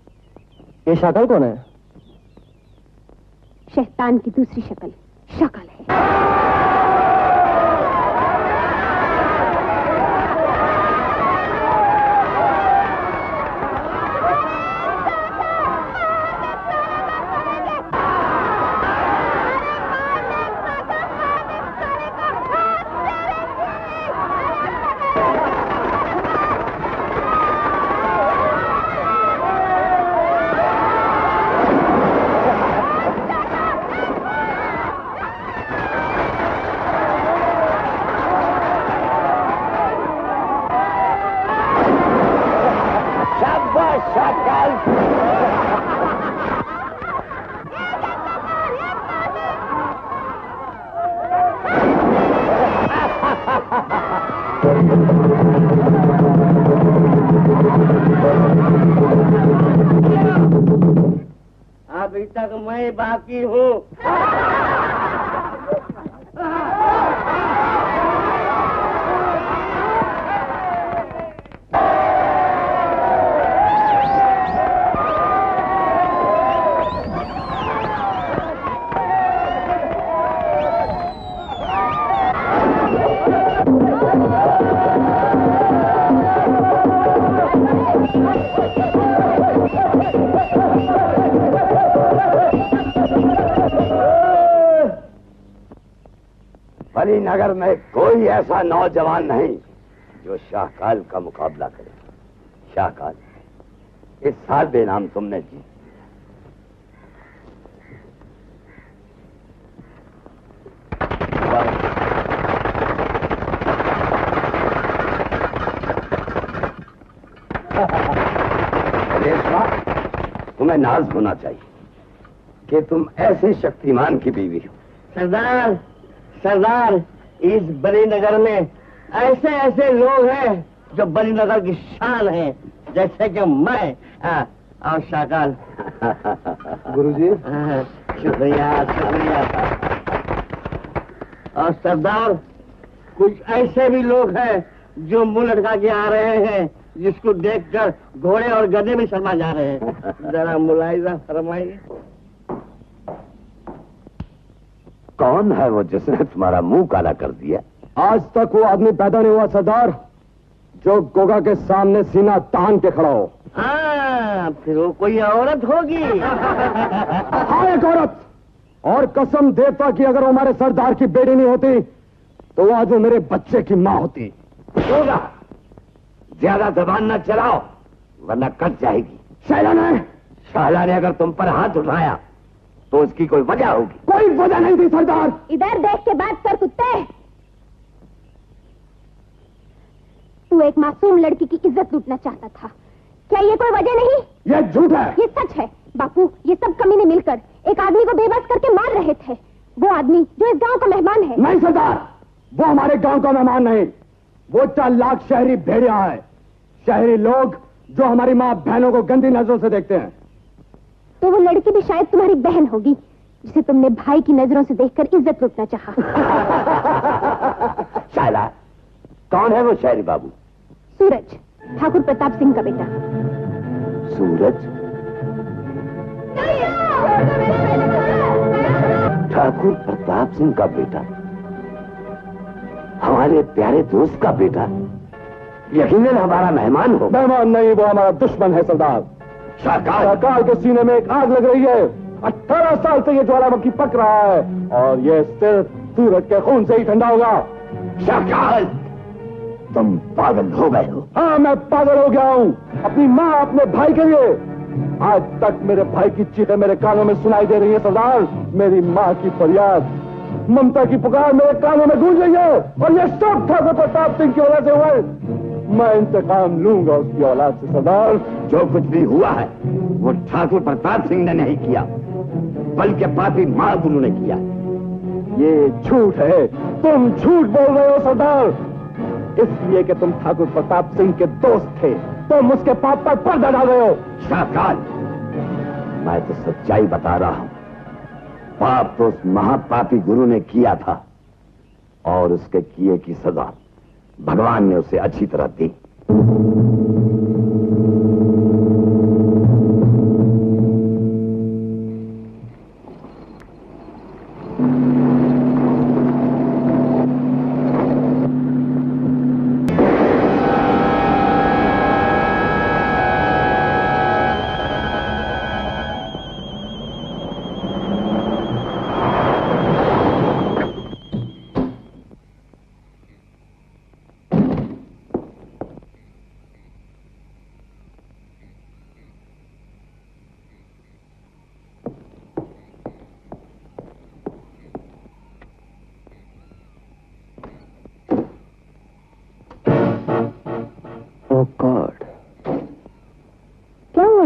ये शाकाल कौन है? शैतान की दूसरी शक्ल शाकाल है। अभी तक मैं बाकी हूँ। नगर में कोई ऐसा नौजवान नहीं जो शाहकाल का मुकाबला करे। शाहकाल, इस साल बेनाम तुमने जीत। रेशमा, तुम्हें नाज होना चाहिए कि तुम ऐसे शक्तिमान की बीवी हो। सरदार, सरदार, इस बली नगर में ऐसे ऐसे लोग हैं जो बनीनगर की शान है, जैसे कि मैं और शाकाल। गुरुजी। शुक्रिया शुक्रिया। और सरदार, कुछ ऐसे भी लोग हैं जो मुंह लटका के आ रहे हैं, जिसको देखकर घोड़े और गधे भी शर्मा जा रहे हैं। जरा मुलाहिजा फरमाइए। कौन है वो जिसने तुम्हारा मुंह काला कर दिया? आज तक वो आदमी पैदा नहीं हुआ सरदार जो गोगा के सामने सीना तान के खड़ा हो। हाँ, फिर वो कोई औरत होगी। हाँ, एक औरत। और कसम देता कि अगर वो हमारे सरदार की बेटी नहीं होती तो वो आज वो मेरे बच्चे की माँ होती। होगा, ज्यादा जबान न चलाओ वरना कट जाएगी। शाला ने अगर तुम पर हाथ उठाया तो उसकी कोई वजह होगी। कोई वजह नहीं थी सरदार। इधर देख के बात कर कुत्ते। तू एक मासूम लड़की की इज्जत लूटना चाहता था, क्या ये कोई वजह नहीं? ये झूठ है। ये सच है बापू। ये सब कमीने मिलकर एक आदमी को बेबस करके मार रहे थे। वो आदमी जो इस गांव का मेहमान है। नहीं सरदार, वो हमारे गांव का मेहमान नहीं, वो 4 लाख शहरी भेड़िया है। शहरी लोग जो हमारी माँ बहनों को गंदी नजरों से देखते हैं। तो वो लड़की भी शायद तुम्हारी बहन होगी, जिसे तुमने भाई की नजरों से देखकर इज्जत लूटना चाहा। शाला, कौन है वो शहरी बाबू? सूरज, ठाकुर प्रताप सिंह का बेटा। सूरज? ठाकुर प्रताप सिंह का बेटा? हमारे प्यारे दोस्त का बेटा? यकीनन हमारा मेहमान हो। मेहमान नहीं, वो हमारा दुश्मन है सरदार। शाकाल के सीने में एक आग लग रही है। 18 साल से ये ज्वालामुखी पक रहा है और ये सिर्फ सूरज के खून से ही ठंडा होगा। शाकाल, तुम पागल हो गए हो। हाँ, मैं पागल हो गया हूँ अपनी माँ अपने भाई के लिए। आज तक मेरे भाई की चीखें मेरे कानों में सुनाई दे रही है सरदार। मेरी माँ की फरियाद, ममता की पुकार मेरे कानों में गूंज रही है और ये सब ठाकुर प्रताप सिंह की वजह से हुए। मैं इंतकाम लूंगा उसकी औलाद से सरदार। जो कुछ भी हुआ है वो ठाकुर प्रताप सिंह ने नहीं किया, बल्कि पापी महागुरु ने किया। ये झूठ है, तुम झूठ बोल रहे हो सरदार। इसलिए कि तुम ठाकुर प्रताप सिंह के दोस्त थे, तुम उसके पाप पर पर्दा डाल रहे हो। शाकाल, मैं तो सच्चाई बता रहा हूं। पाप तो उस महापापी गुरु ने किया था और उसके किए की सजा भगवान ने उसे अच्छी तरह दी।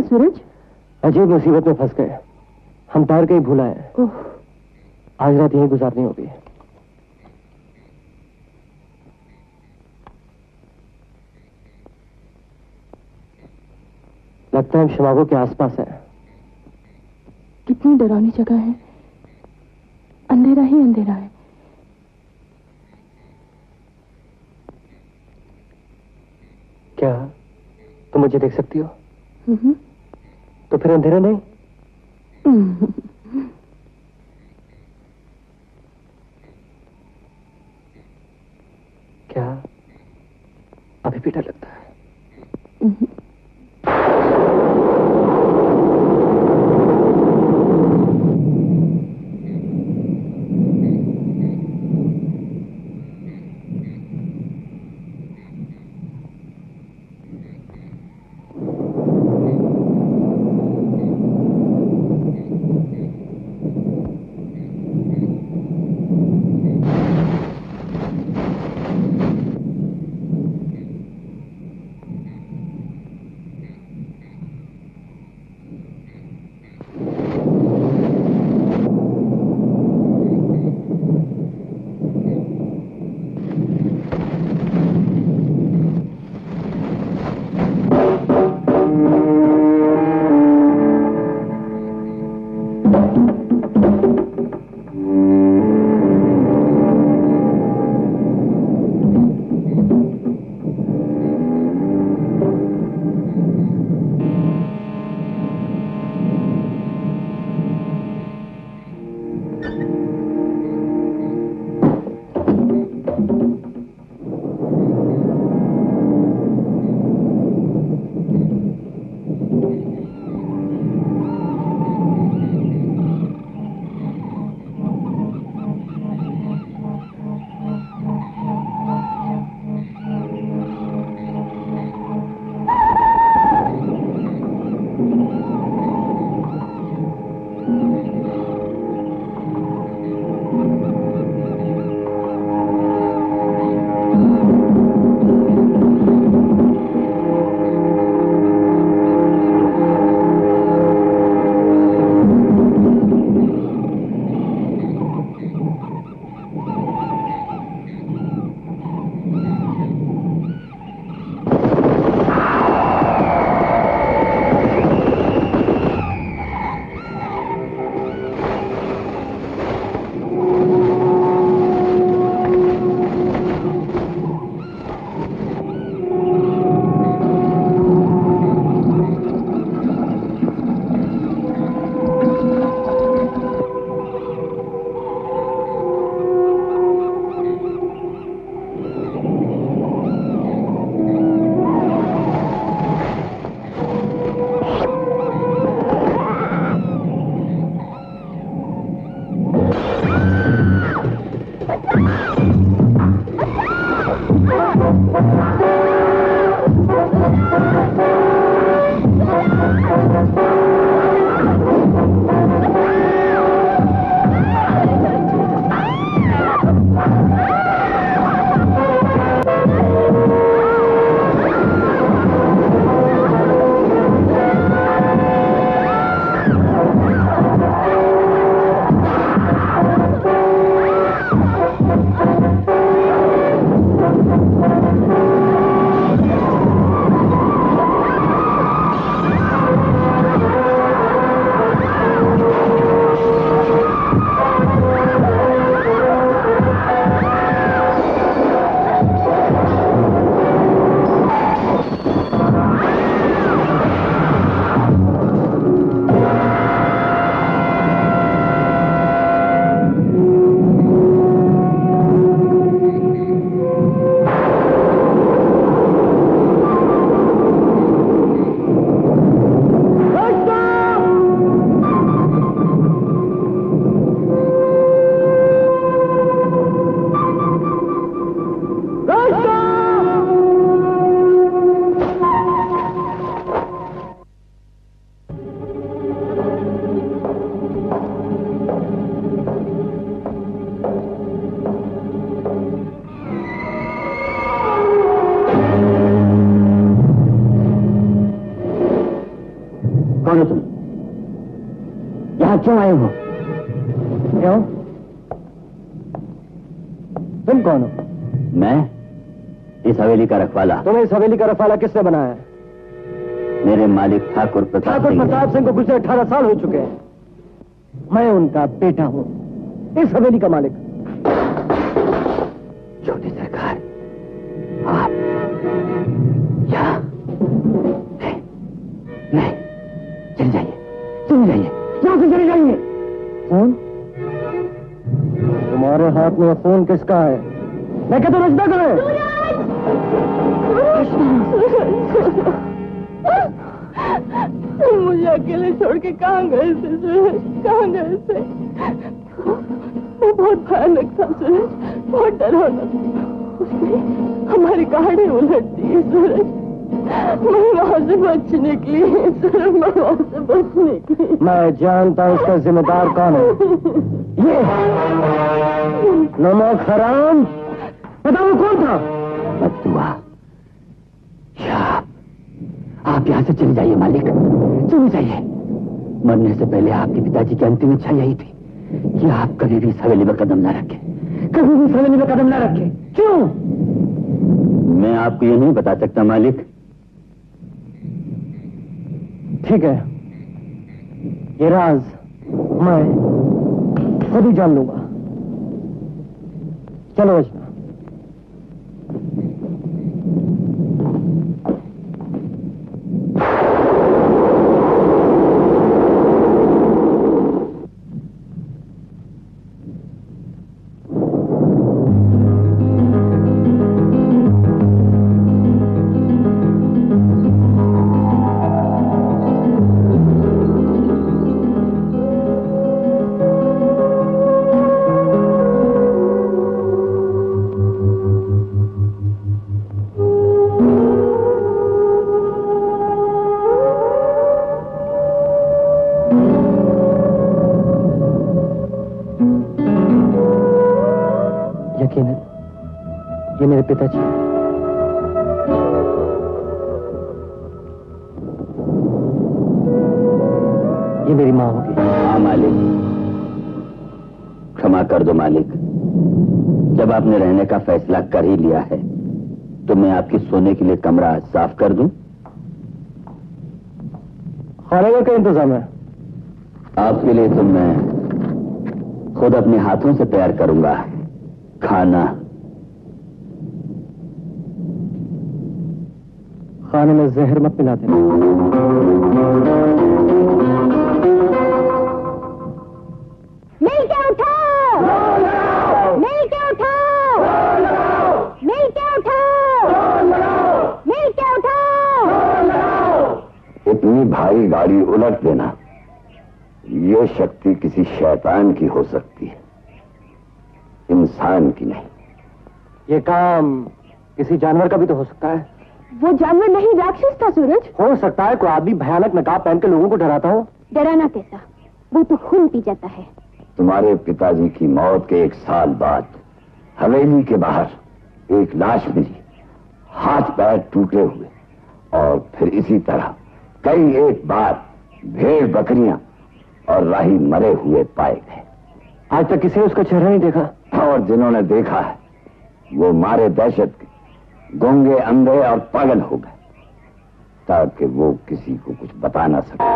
सूरज, अजीब मुसीबत में फंस गए। हम तार के ही भूला है। आज रात यहीं गुजारनी होगी। लगता है हम शिमागो के आसपास है। कितनी डरावनी जगह है, अंधेरा ही अंधेरा है। क्या तुम मुझे देख सकती हो? तो फिर अंधेरा नहीं। क्या अभी भी डर लगता है? कौन हो तुम? यहाँ क्यों आए हो? क्यों? तुम कौन हो? मैं इस हवेली का रखवाला। तुम्हें इस हवेली का रखवाला किसने बनाया है? मेरे मालिक ठाकुर प्रताप सिंह को गुजरे 18 साल हो चुके हैं। मैं उनका बेटा हूँ, इस हवेली का मालिक। छोटी सरकार, आप यहाँ नहीं, चले जाइए, चले जाइए, यहाँ से चले जाइए। फोन? तुम्हारे हाथ में फोन किसका है? मैं कहता हूँ रस्ता करें। तुम मुझे अकेले छोड़ के कहाँ गए थे सूरज? कहाँ गए थे? वो बहुत भयानक था सूरज, बहुत डरावना। उसने हमारी गाड़ी उलट दी सूरज। मैं वहां से बच निकली सूरज, मैं वहां से बच निकली। मैं जानता हूँ इसका जिम्मेदार कौन है। ये नमक हराम, बताओ कौन था? बददुआ, आप यहाँ से चले जाइए मालिक, चले जाइए। मरने से पहले आपके पिताजी की अंतिम इच्छा यही थी कि आप कभी भी इस हवेली में कदम न रखें, कभी भी इस हवेली में कदम न रखें। क्यों? मैं आपको ये नहीं बता सकता मालिक। ठीक है, ये राज मैं खुद ही जान लूंगा। चलो रचना। यकीनन ये मेरे पिताजी हैं। ये मेरी माँ होगी। हाँ मालिक, क्षमा कर दो मालिक। जब आपने रहने का फैसला कर ही लिया है तो मैं आपकी सोने के लिए कमरा साफ कर दूं? खाने का क्या इंतजाम है? आपके लिए तो मैं खुद अपने हाथों से तैयार करूंगा खाना। खाने में जहर मत मिला देना। मिल के उठाओ, मिल के उठाओ, मिल के उठाओ, मिल के उठाओ। इतनी भारी गाड़ी उलट देना, ये शक्ति किसी शैतान की हो सकती है, इंसान की नहीं। ये काम किसी जानवर का भी तो हो सकता है। वो जानवर नहीं, राक्षस था सूरज। हो सकता है कोई आदमी भयानक नकाब पहन के लोगों को डराता हो। डराना कैसा, वो तो खून पी जाता है। तुम्हारे पिताजी की मौत के 1 साल बाद हवेली के बाहर एक लाश मिली, हाथ पैर टूटे हुए, और फिर इसी तरह कई एक बार भेड़ बकरियां और राही मरे हुए पाए गए। आज तक किसी ने उसका चेहरा नहीं देखा। और जिन्होंने देखा है वो मारे दहशत के गूंगे, अंधे और पागल हो गए, ताकि वो किसी को कुछ बता ना सके।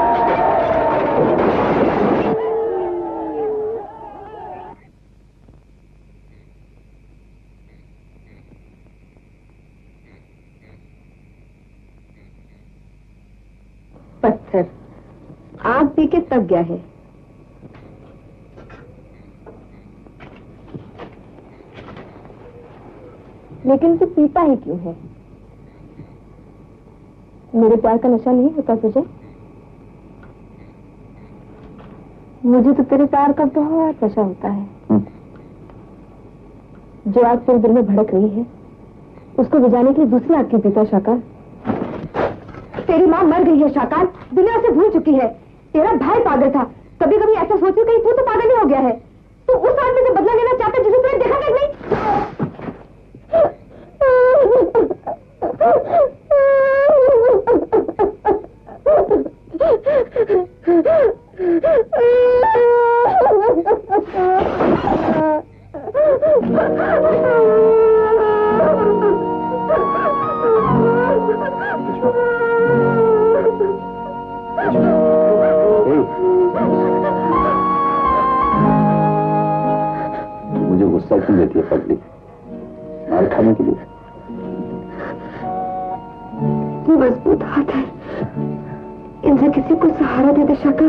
पत्थर आग पी के तब गया है। लेकिन तू पीता ही क्यों है? मेरे प्यार का नशा नहीं होता तुझे? मुझे तो तेरे प्यार का बहुत नशा होता है। जो आग तेरे दिल में भड़क रही है उसको बुझाने के लिए दूसरी आग क्यों पीता शाकाल? तेरी माँ मर गई है शाकाल, दुनिया से भूल चुकी है। तेरा भाई पागल था। कभी कभी ऐसा सोचती कहीं तू तो पागल ही हो गया है। तू उस आदमी से बदला लेना चाहता जिसे तुमने देखा तक नहीं। मुझे गुस्सा क्यों देती है पगली? मार खाने के लिए? मजबूत हाथ है, इनसे किसी को सहारा दे दे शाका,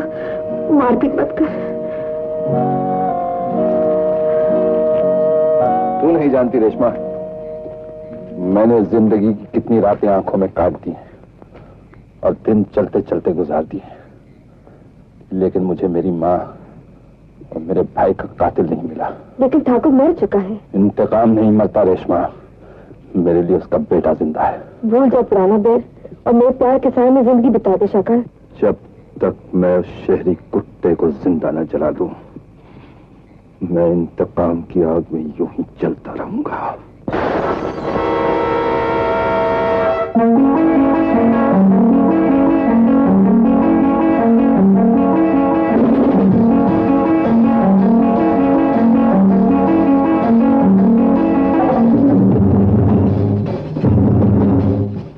मारपीट मत कर। तू नहीं जानती रेशमा, मैंने जिंदगी की कितनी रातें आंखों में काट दी हैं और दिन चलते चलते गुजार दिए, लेकिन मुझे मेरी माँ और मेरे भाई का कातिल नहीं मिला। लेकिन ठाकुर मर चुका है। इंतकाम नहीं मरता रेशमा, मेरे लिए उसका बेटा जिंदा है। भूल जाओ पुराना बैर और मेरे प्यार के साए में जिंदगी बिता दे शाका। जब तक मैं उस शहरी कुत्ते को जिंदा न जला दूं, मैं इंतकाम की आग में यूं ही जलता रहूंगा।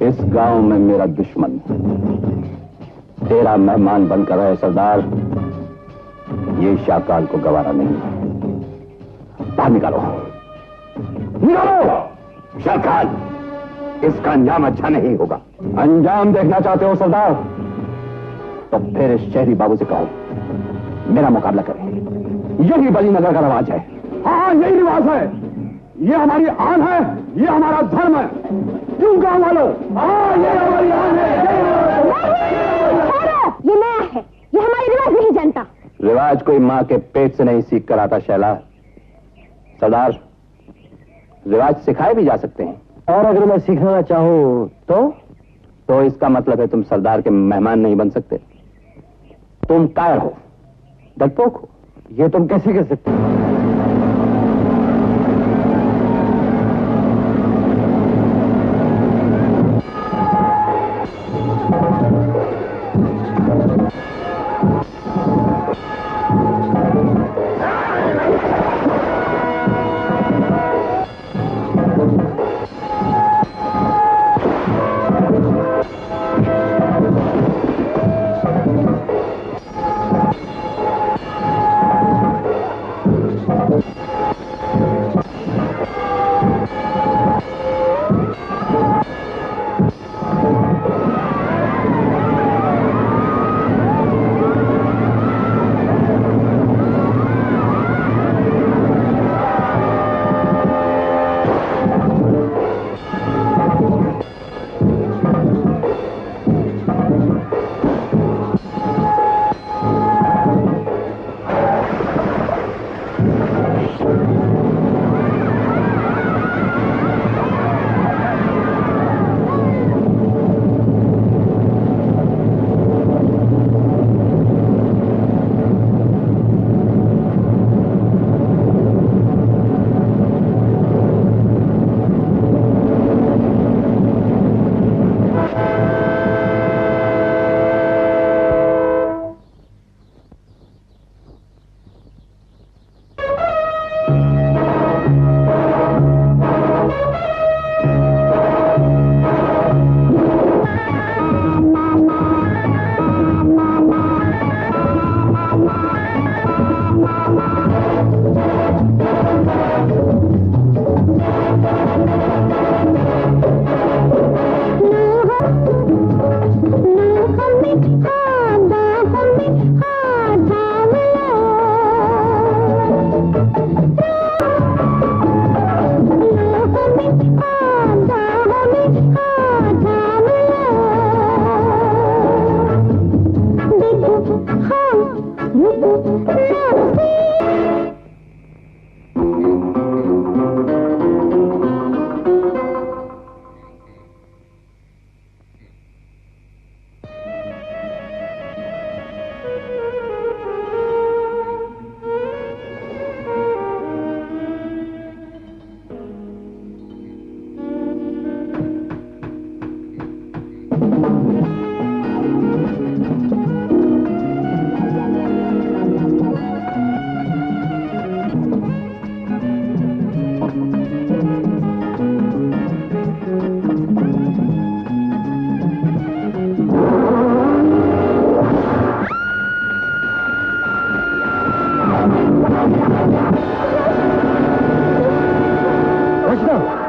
इस गांव में मेरा दुश्मन तेरा मेहमान बनकर रहे सरदार, ये शाकाल को गवारा नहीं। बाहर निकालो, निकालो शाकाल, इसका अंजाम अच्छा नहीं होगा। अंजाम देखना चाहते हो सरदार? तो फिर इस शहरी बाबू से कहो मेरा मुकाबला करें। यही बली नगर का रिवाज है। हाँ, यही रिवाज है, ये हमारी आन है, ये हमारा धर्म है। क्यों गाँव वालों? हाँ, ये हमारी आन है। ये नया है, ये हमारे रिवाज नहीं जानता। रिवाज कोई माँ के पेट से नहीं सीख कर आता शैला। सरदार, रिवाज सिखाए भी जा सकते हैं। और अगर मैं सीखना चाहूँ तो इसका मतलब है तुम सरदार के मेहमान नहीं बन सकते। तुम कायर हो, डरपोक हो। ये तुम कैसे कर सकते हो?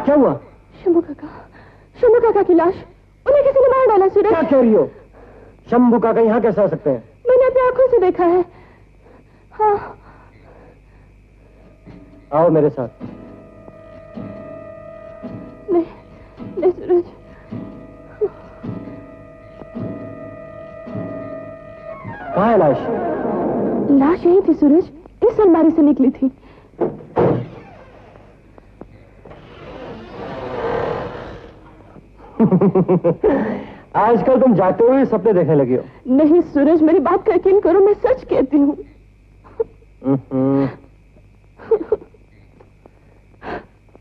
क्या हुआ? शंभू काका की लाश, उन्हें किसी ने मार डाला। सूरज, क्या कह रही हो? शंभू काका यहाँ कैसे आ सकते हैं? मैंने अपनी आंखों से देखा है। हाँ, आओ मेरे साथ। नहीं सूरज, कहाँ है लाश? लाश यही थी सूरज, इस अलमारी से निकली थी। आजकल तुम जाते हुए सपने देखने लगी हो। नहीं सूरज, मेरी बात का यकीन करो, मैं सच कहती हूँ।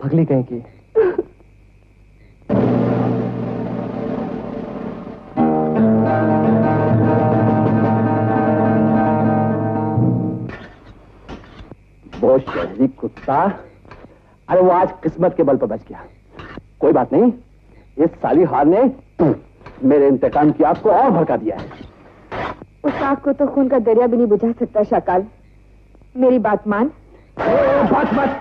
पगली कहीं की। वो शहरी कुत्ता, अरे वो आज किस्मत के बल पर बच गया। कोई बात नहीं, इस साली हार ने मेरे इंतकाम की आग को और भड़का दिया है। उस आग को तो खून का दरिया भी नहीं बुझा सकता शाकाल। मेरी बात मान। बस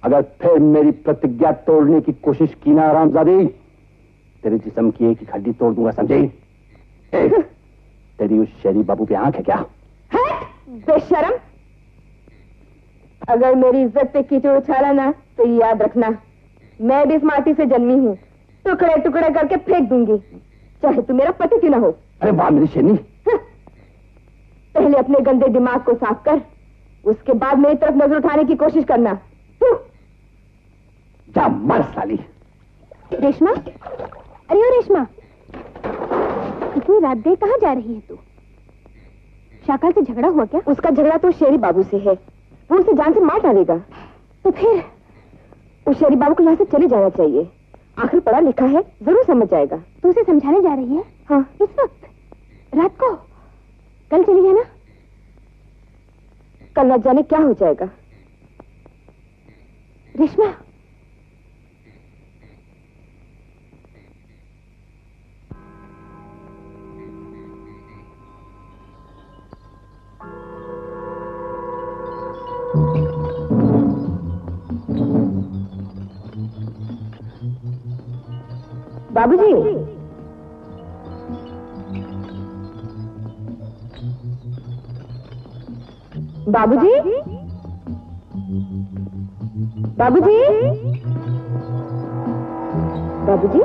अगर फिर मेरी प्रतिज्ञा तोड़ने की कोशिश की ना हरामजादी, तेरे जिस्म की एक ही हड्डी तोड़ दूंगा, समझी? तेरी उस शहरी बाबू पे आंख है क्या? है बेशरम, अगर मेरी इज्जत पे कीचड़ उछाला ना तो याद रखना, मैं भी इस माटी से जन्मी हूँ, टुकड़े टुकड़े करके फेंक दूंगी, चाहे तू मेरा पति क्यों ना हो। अरे वाह मेरी शेरनी। पहले अपने गंदे दिमाग को साफ कर, उसके बाद मेरी तरफ नजर उठाने की कोशिश करना। जा मर साली। रेशमा, अरे ओ रेशमा, इतनी रात देर कहाँ जा रही है तू? शाकाल से झगड़ा हुआ क्या? उसका झगड़ा तो शेरी बाबू से है, वो उसे जान से मार डालेगा। तो फिर उस शेरी बाबू को यहाँ से चले जाना चाहिए, आखिर पढ़ा लिखा है, जरूर समझ जाएगा। तू उसे समझाने जा रही है? हाँ। इस वक्त रात को? कल चली है ना? कल न जाने क्या हो जाएगा। रेशमा, बाबूजी, बाबूजी, बाबूजी, बाबूजी,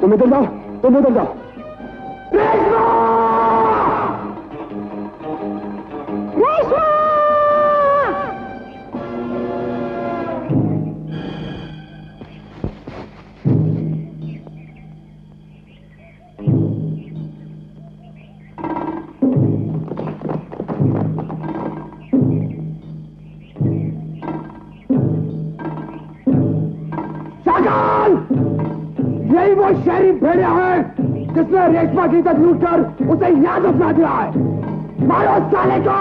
तुम इधर जाओ, तुम उधर जाओ। रेशमा! रेशमा! शाकाल! यही वो शहरी भेड़िया है जिसने रेशमा की इज्जत लूट कर उसे याद अपना दिया है। मारो साले को।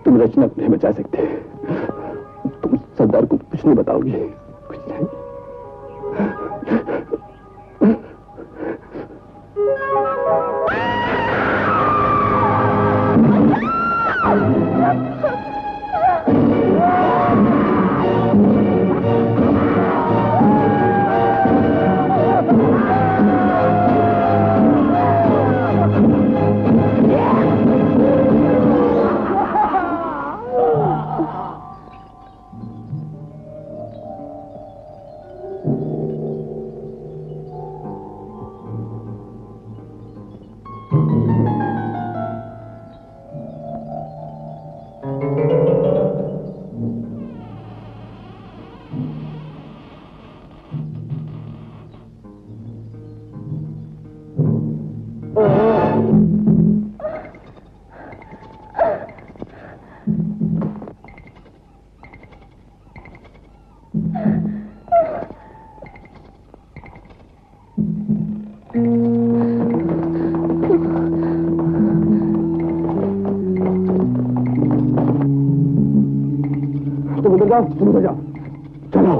तुम रचना को नहीं बचा सकते। तुम सरदार को कुछ नहीं बताओगी, कुछ नहीं। तुम उधर जाओ, चलो।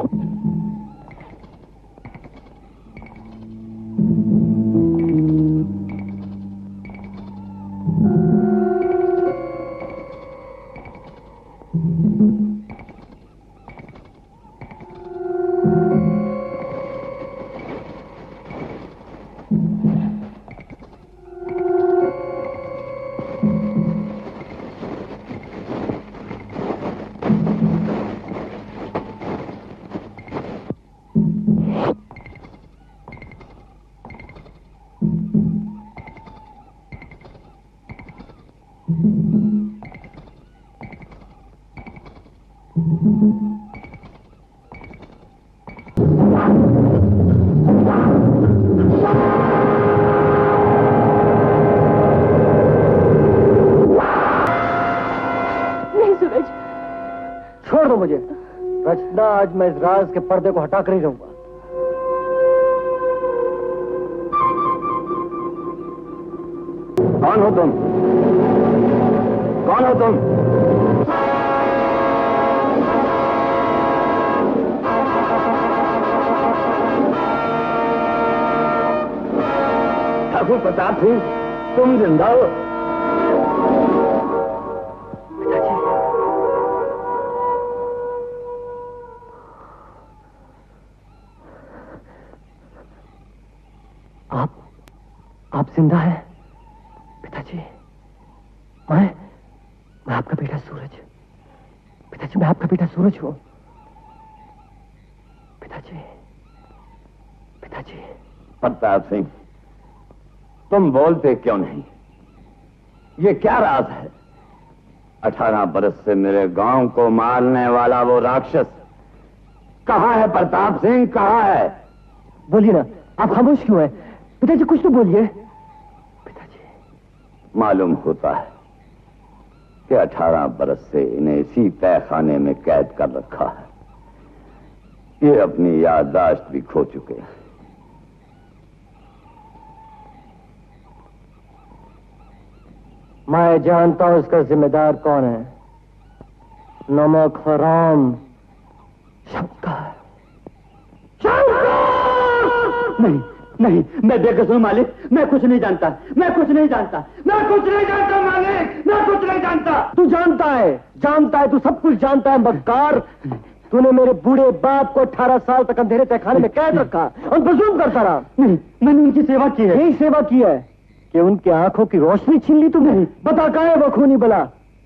मुझे रचना, आज मैं इस राज के पर्दे को हटा कर ही रहूंगा। कौन हो तुम? कौन हो तुम? ठाकुर प्रताप सिंह, तुम जिंदा हो? आप जिंदा हैं पिताजी? मैं आपका बेटा सूरज। पिताजी, मैं आपका बेटा सूरज हूं। पिताजी, पिताजी। प्रताप सिंह, तुम बोलते क्यों नहीं? ये क्या राज है? 18 बरस से मेरे गांव को मारने वाला वो राक्षस कहां है? प्रताप सिंह कहां है? बोलिए ना, आप खामोश क्यों हैं? पिताजी कुछ तो बोलिए। पिताजी, मालूम होता है कि 18 बरस से इन्हें इसी तहखाने में कैद कर रखा है। ये अपनी याददाश्त भी खो चुके हैं। मैं जानता हूं इसका जिम्मेदार कौन है। नमक हराम शंकर। नहीं नहीं, मैं बेकसूर हूं मालिक, मैं कुछ नहीं जानता, मैं कुछ नहीं जानता, मैं कुछ नहीं जानता मालिक, मैं कुछ नहीं जानता। तू जानता है, तू सब कुछ जानता है मक्कार। तूने मेरे बूढ़े बाप को 18 साल तक अंधेरे तहखाने में कैद रखा और बजूम करता रहा। नहीं, मैंने उनकी सेवा की है। यही सेवा की है कि उनकी आंखों की रोशनी छीन ली तुमने। बता कहां है वो खूनी बला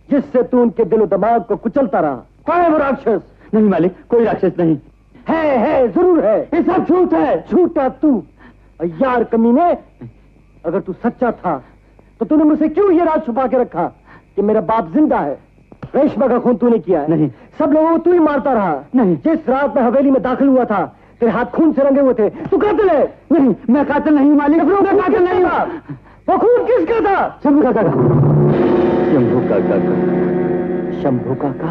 जिससे तू उनके दिलो दिमाग को कुचलता रहा? कहां है वो राक्षस? नहीं मालिक, कोई राक्षस नहीं है, जरूर है। ये सब झूठ है। झूठा तू यार कमीने। अगर तू सच्चा था तो तूने मुझसे क्यों ये राज छुपा के रखा कि मेरा बाप जिंदा है? रेशमा का खून तूने किया है। नहीं। सब लोगों को तू ही मारता रहा। नहीं। जिस रात में हवेली में दाखिल हुआ था तेरे हाथ खून से रंगे हुए थे। तू कातिल है। नहीं, मैं कातिल नहीं मालिक, मैं कातिल नहीं हुआ। वो खून किसका था? शंभू काका का। शंभू काका का। शंभू काका?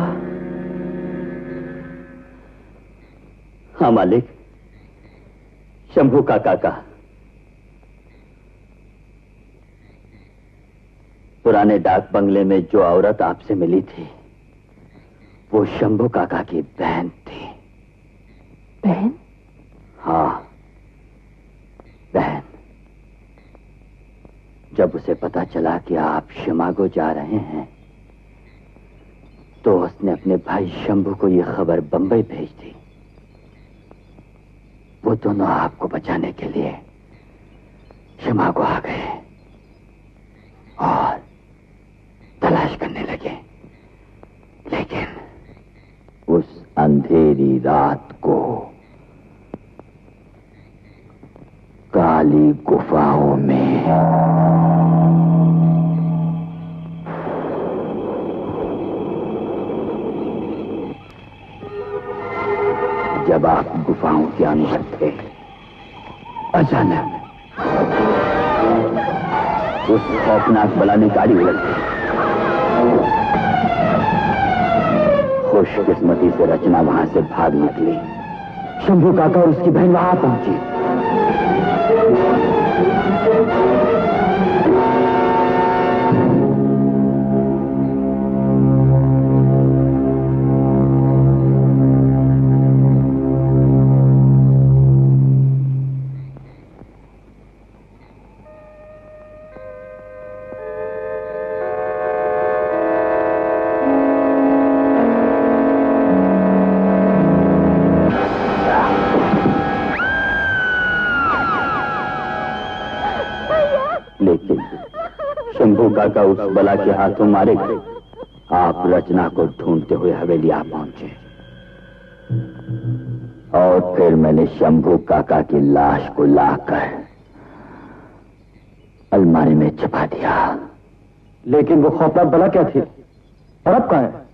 हाँ मालिक, शंभू काका का। पुराने डाक बंगले में जो औरत आपसे मिली थी वो शंभू काका की बहन थी। बहन? हाँ, बहन। जब उसे पता चला कि आप शिमागो जा रहे हैं तो उसने अपने भाई शंभू को यह खबर बंबई भेज दी। वो दोनों आपको बचाने के लिए शिमागो आ गए और तलाश करने लगे, लेकिन उस अंधेरी रात को काली गुफाओं में जब आप गुफाओं के अंदर थे, अचानक उस खौफनाक बला ने गाड़ी उलट दी। खुशकिस्मती से रचना वहां से भाग निकली। शंभू काका और उसकी बहन वहां पहुंची। काका उस बला के हाथों मारे गए। आप रचना को ढूंढते हुए हवेली आ पहुंचे और फिर मैंने शंभू काका की लाश को लाकर अलमारी में छिपा दिया। लेकिन वो खौफनाक बला क्या थी और अब कहां है?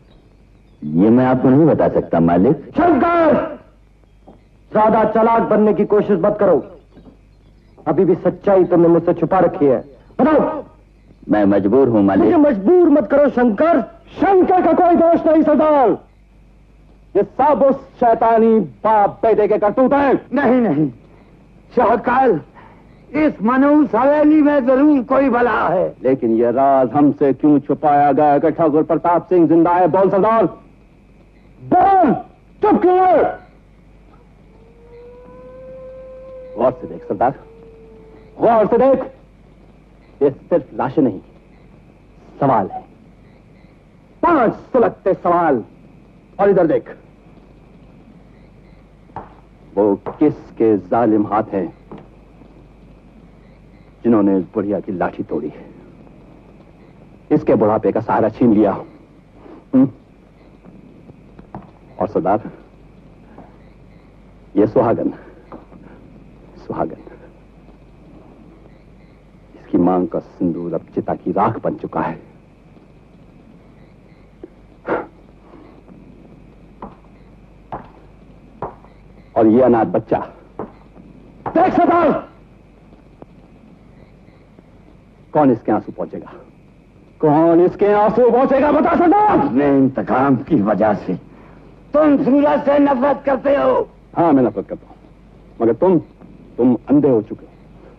ये मैं आपको नहीं बता सकता मालिक। शंकर, ज्यादा चालाक बनने की कोशिश मत करो। अभी भी सच्चाई तुमने मुझसे छुपा रखी है। बताओ। मैं मजबूर हूं मालिक। मुझे मजबूर मत करो शंकर। शंकर का कोई दोष नहीं सरदार। ये सब उस शैतानी बाप बेटे के करतूत है। नहीं नहीं शाहकाल, इस मनहूस हवेली में जरूर कोई भला है। लेकिन ये राज हमसे क्यों छुपाया गया कि ठाकुर प्रताप सिंह जिंदा है? बोल सरदार, बोल। चुप क्यों है? गौर से देख सरदार, गौर से देख। ये सिर्फ लाशें नहीं, सवाल है। 5 सुलगते सवाल। और इधर देख, वो किसके जालिम हाथ हैं जिन्होंने इस बुढ़िया की लाठी तोड़ी है? इसके बुढ़ापे का सहारा छीन लिया। और सरदार, ये सुहागन, सुहागन, इसकी मांग का सिंदूर अब चिता की राख बन चुका है। और ये अनाथ बच्चा, देख सरदार, कौन इसके आंसू पहुंचेगा? कौन इसके आंसू पहुंचेगा? बता सरदार। अपने इंतकाम की वजह से तुम सूरज से नफरत करते हो। हाँ, मैं नफरत करता हूं, मगर तुम अंधे हो चुके हो।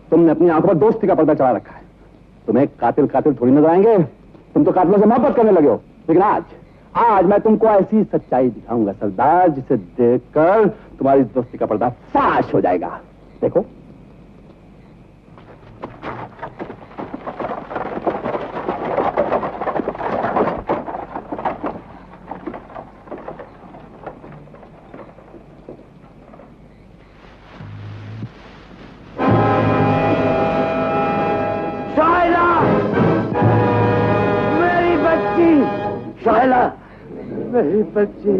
तुमने अपनी आंखों पर दोस्ती का पर्दा चढ़ा रखा है। तुम्हें कातिल थोड़ी नजर आएंगे। तुम तो कातिलों से मोहब्बत करने लगे हो। लेकिन आज मैं तुमको ऐसी सच्चाई दिखाऊंगा सरदार, जिसे देखकर तुम्हारी दोस्ती का पर्दा फाश हो जाएगा। देखो, मेरी बच्ची,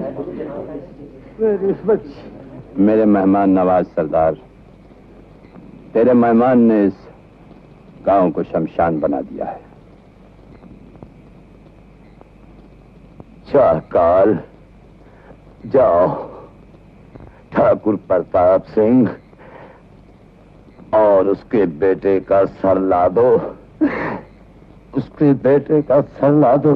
मेरी बच्ची। मेरे मेहमान नवाज सरदार, तेरे मेहमान ने इस गांव को शमशान बना दिया है। शाहकाल, जाओ ठाकुर प्रताप सिंह और उसके बेटे का सर ला दो। उसके बेटे का सर ला दो।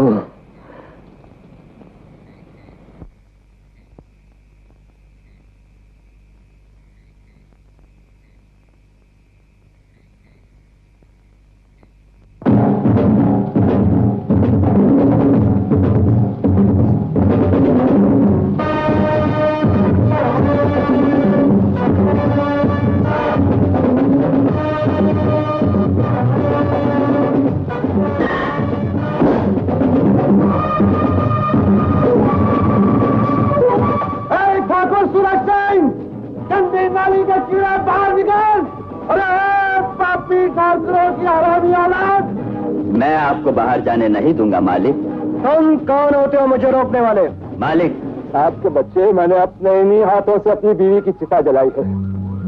मैं आपको बाहर जाने नहीं दूंगा मालिक। तुम कौन होते हो मुझे रोकने वाले? मालिक, आपके बच्चे, मैंने अपने इन्हीं हाथों से अपनी बीवी की चिता जलाई है।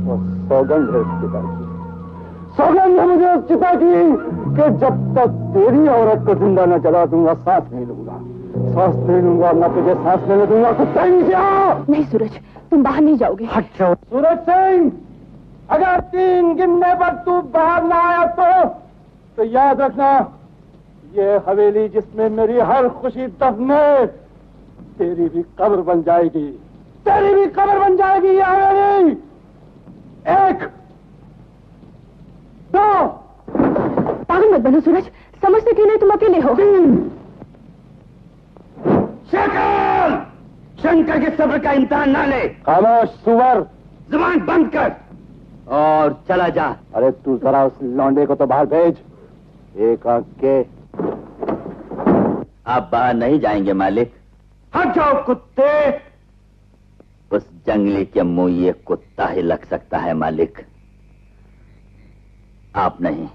और सौगंध है उस चिता की, सौगंध है मुझे उस चिता की कि जब तक तेरी औरत को जिंदा न जला दूंगा सांस नहीं लूंगा, सांस नहीं लूंगा, न तुझे सांस लेने दूंगा। कुत्ते नीचे आओ। नहीं सूरज, तुम बाहर नहीं जाओगे। हट जाओ। सूरज सिंह, अगर 3 गिनने पर तू बाहर ना आया तो याद रखना, ये हवेली जिसमें मेरी हर खुशी दफन है, तेरी भी कब्र बन जाएगी, तेरी भी कब्र बन जाएगी ये हवेली। 1 2। पागल मत बनो सूरज, समझते क्यों नहीं तुम अकेले हो? 3। शंकर, शंकर के सब्र का इम्तिहान ना ले। खामोश सुअर, जुबान बंद कर और चला जा। अरे तू जरा उस लौंडे को तो बाहर भेज। एक आंख के। आप बाहर नहीं जाएंगे मालिक। हट जाओ कुत्ते। उस जंगली के मुंह ये कुत्ता ही लग सकता है मालिक, आप नहीं।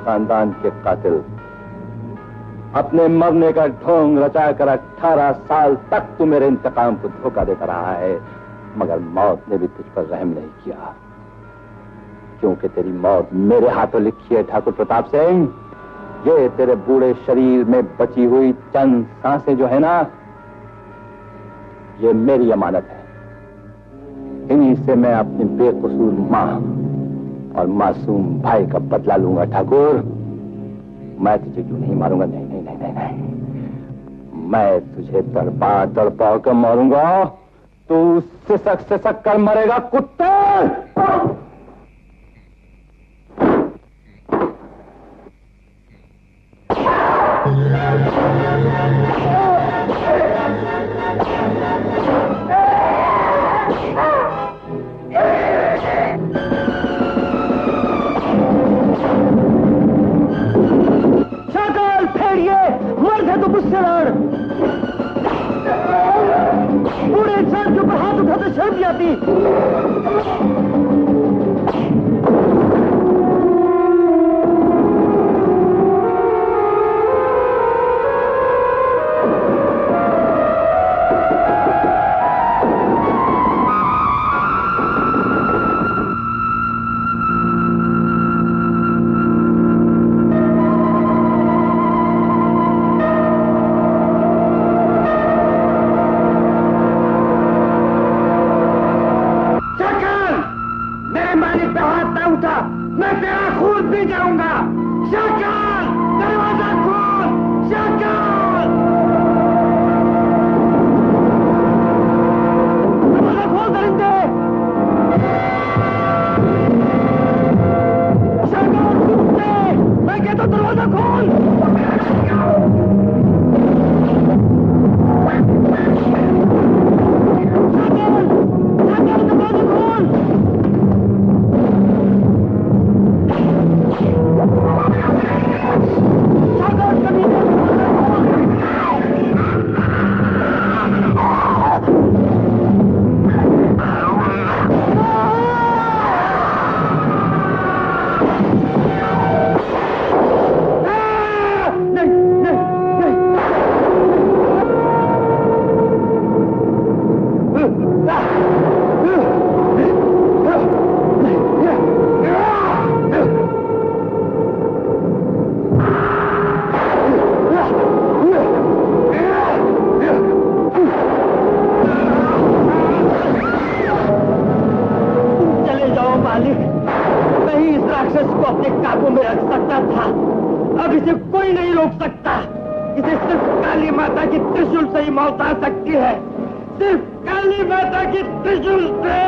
खानदान के कातिल, अपने मरने का ढोंग रचाकर 18 साल तक तू मेरे इंतकाम को धोखा देता रहा है, मगर मौत ने भी तुझ पर रहम नहीं किया, क्योंकि तेरी मौत मेरे हाथों लिखी है ठाकुर प्रताप सिंह। ये तेरे बूढ़े शरीर में बची हुई चंद सांसें जो है ना, ये मेरी अमानत है। इन्हीं से मैं अपनी बेकसूर मां और मासूम भाई का बदला लूंगा ठाकुर। मैं तुझे क्यों नहीं मारूंगा? नहीं नहीं नहीं नहीं नहीं, मैं तुझे तड़पा कर मारूंगा। तू सिसक कर मरेगा कुत्ते। मर्द है तो मुझसे लड़। पूरे इंसान के ऊपर हाथ उठाते शर्म नहीं आती। त्रिशूल से ही मौत आ सकती है, सिर्फ काली माता की त्रिशूल से।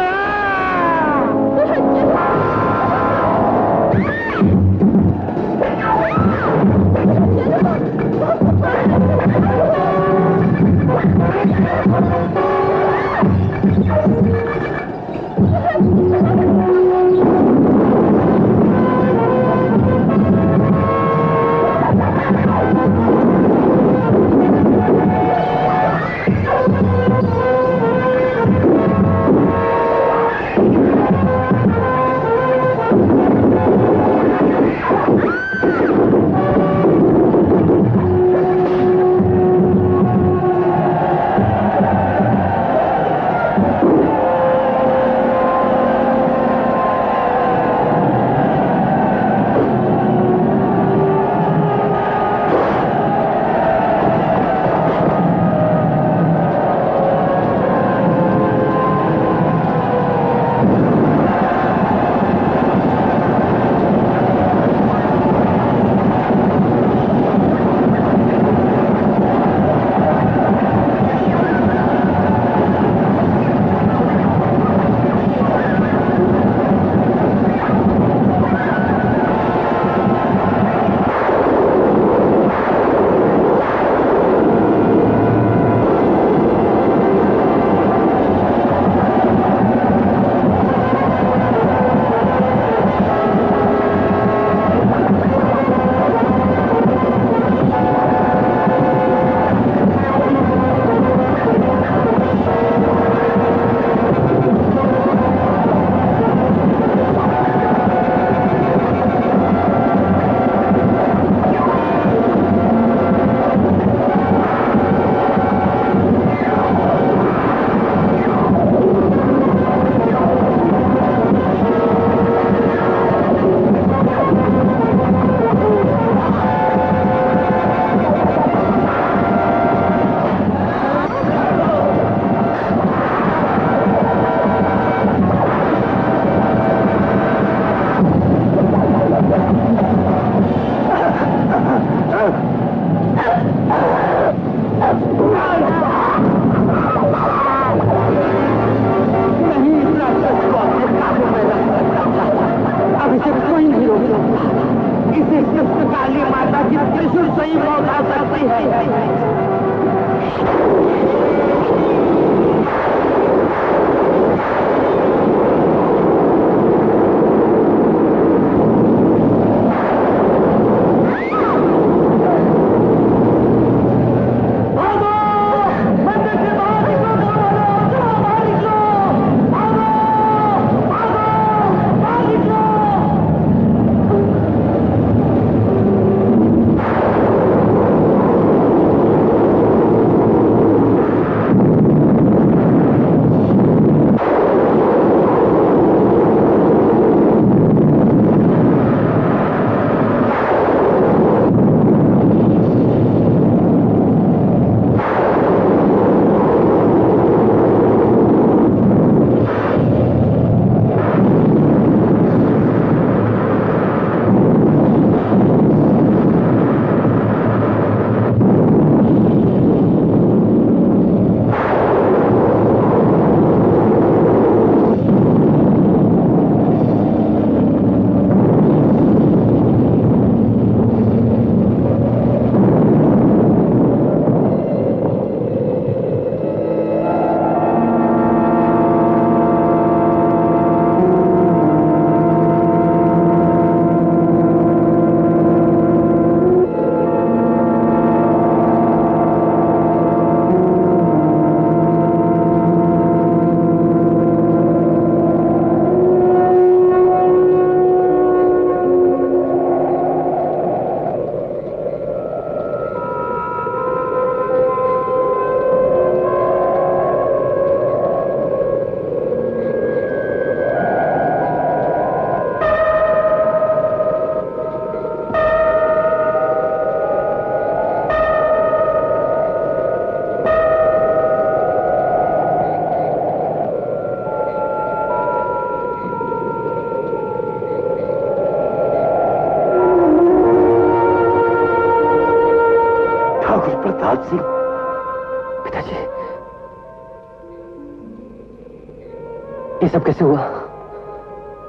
ये सब कैसे हुआ?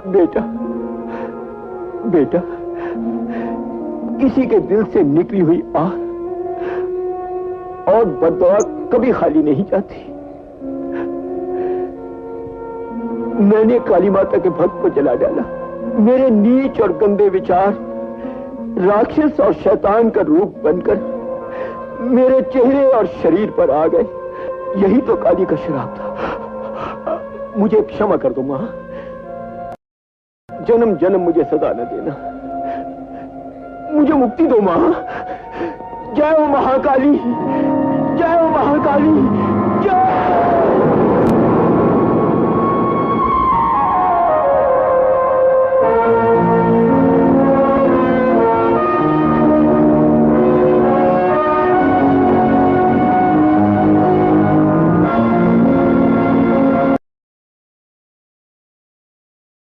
बेटा बेटा, किसी के दिल से निकली हुई आह और बददुआ कभी खाली नहीं जाती। मैंने काली माता के भक्त को जला डाला। मेरे नीच और गंदे विचार राक्षस और शैतान का रूप बनकर मेरे चेहरे और शरीर पर आ गए। यही तो काली का श्राप था। मुझे क्षमा कर दो मां, जन्म जन्म मुझे सजा न देना, मुझे मुक्ति दो मां। जय हो महाकाली, जय हो महाकाली।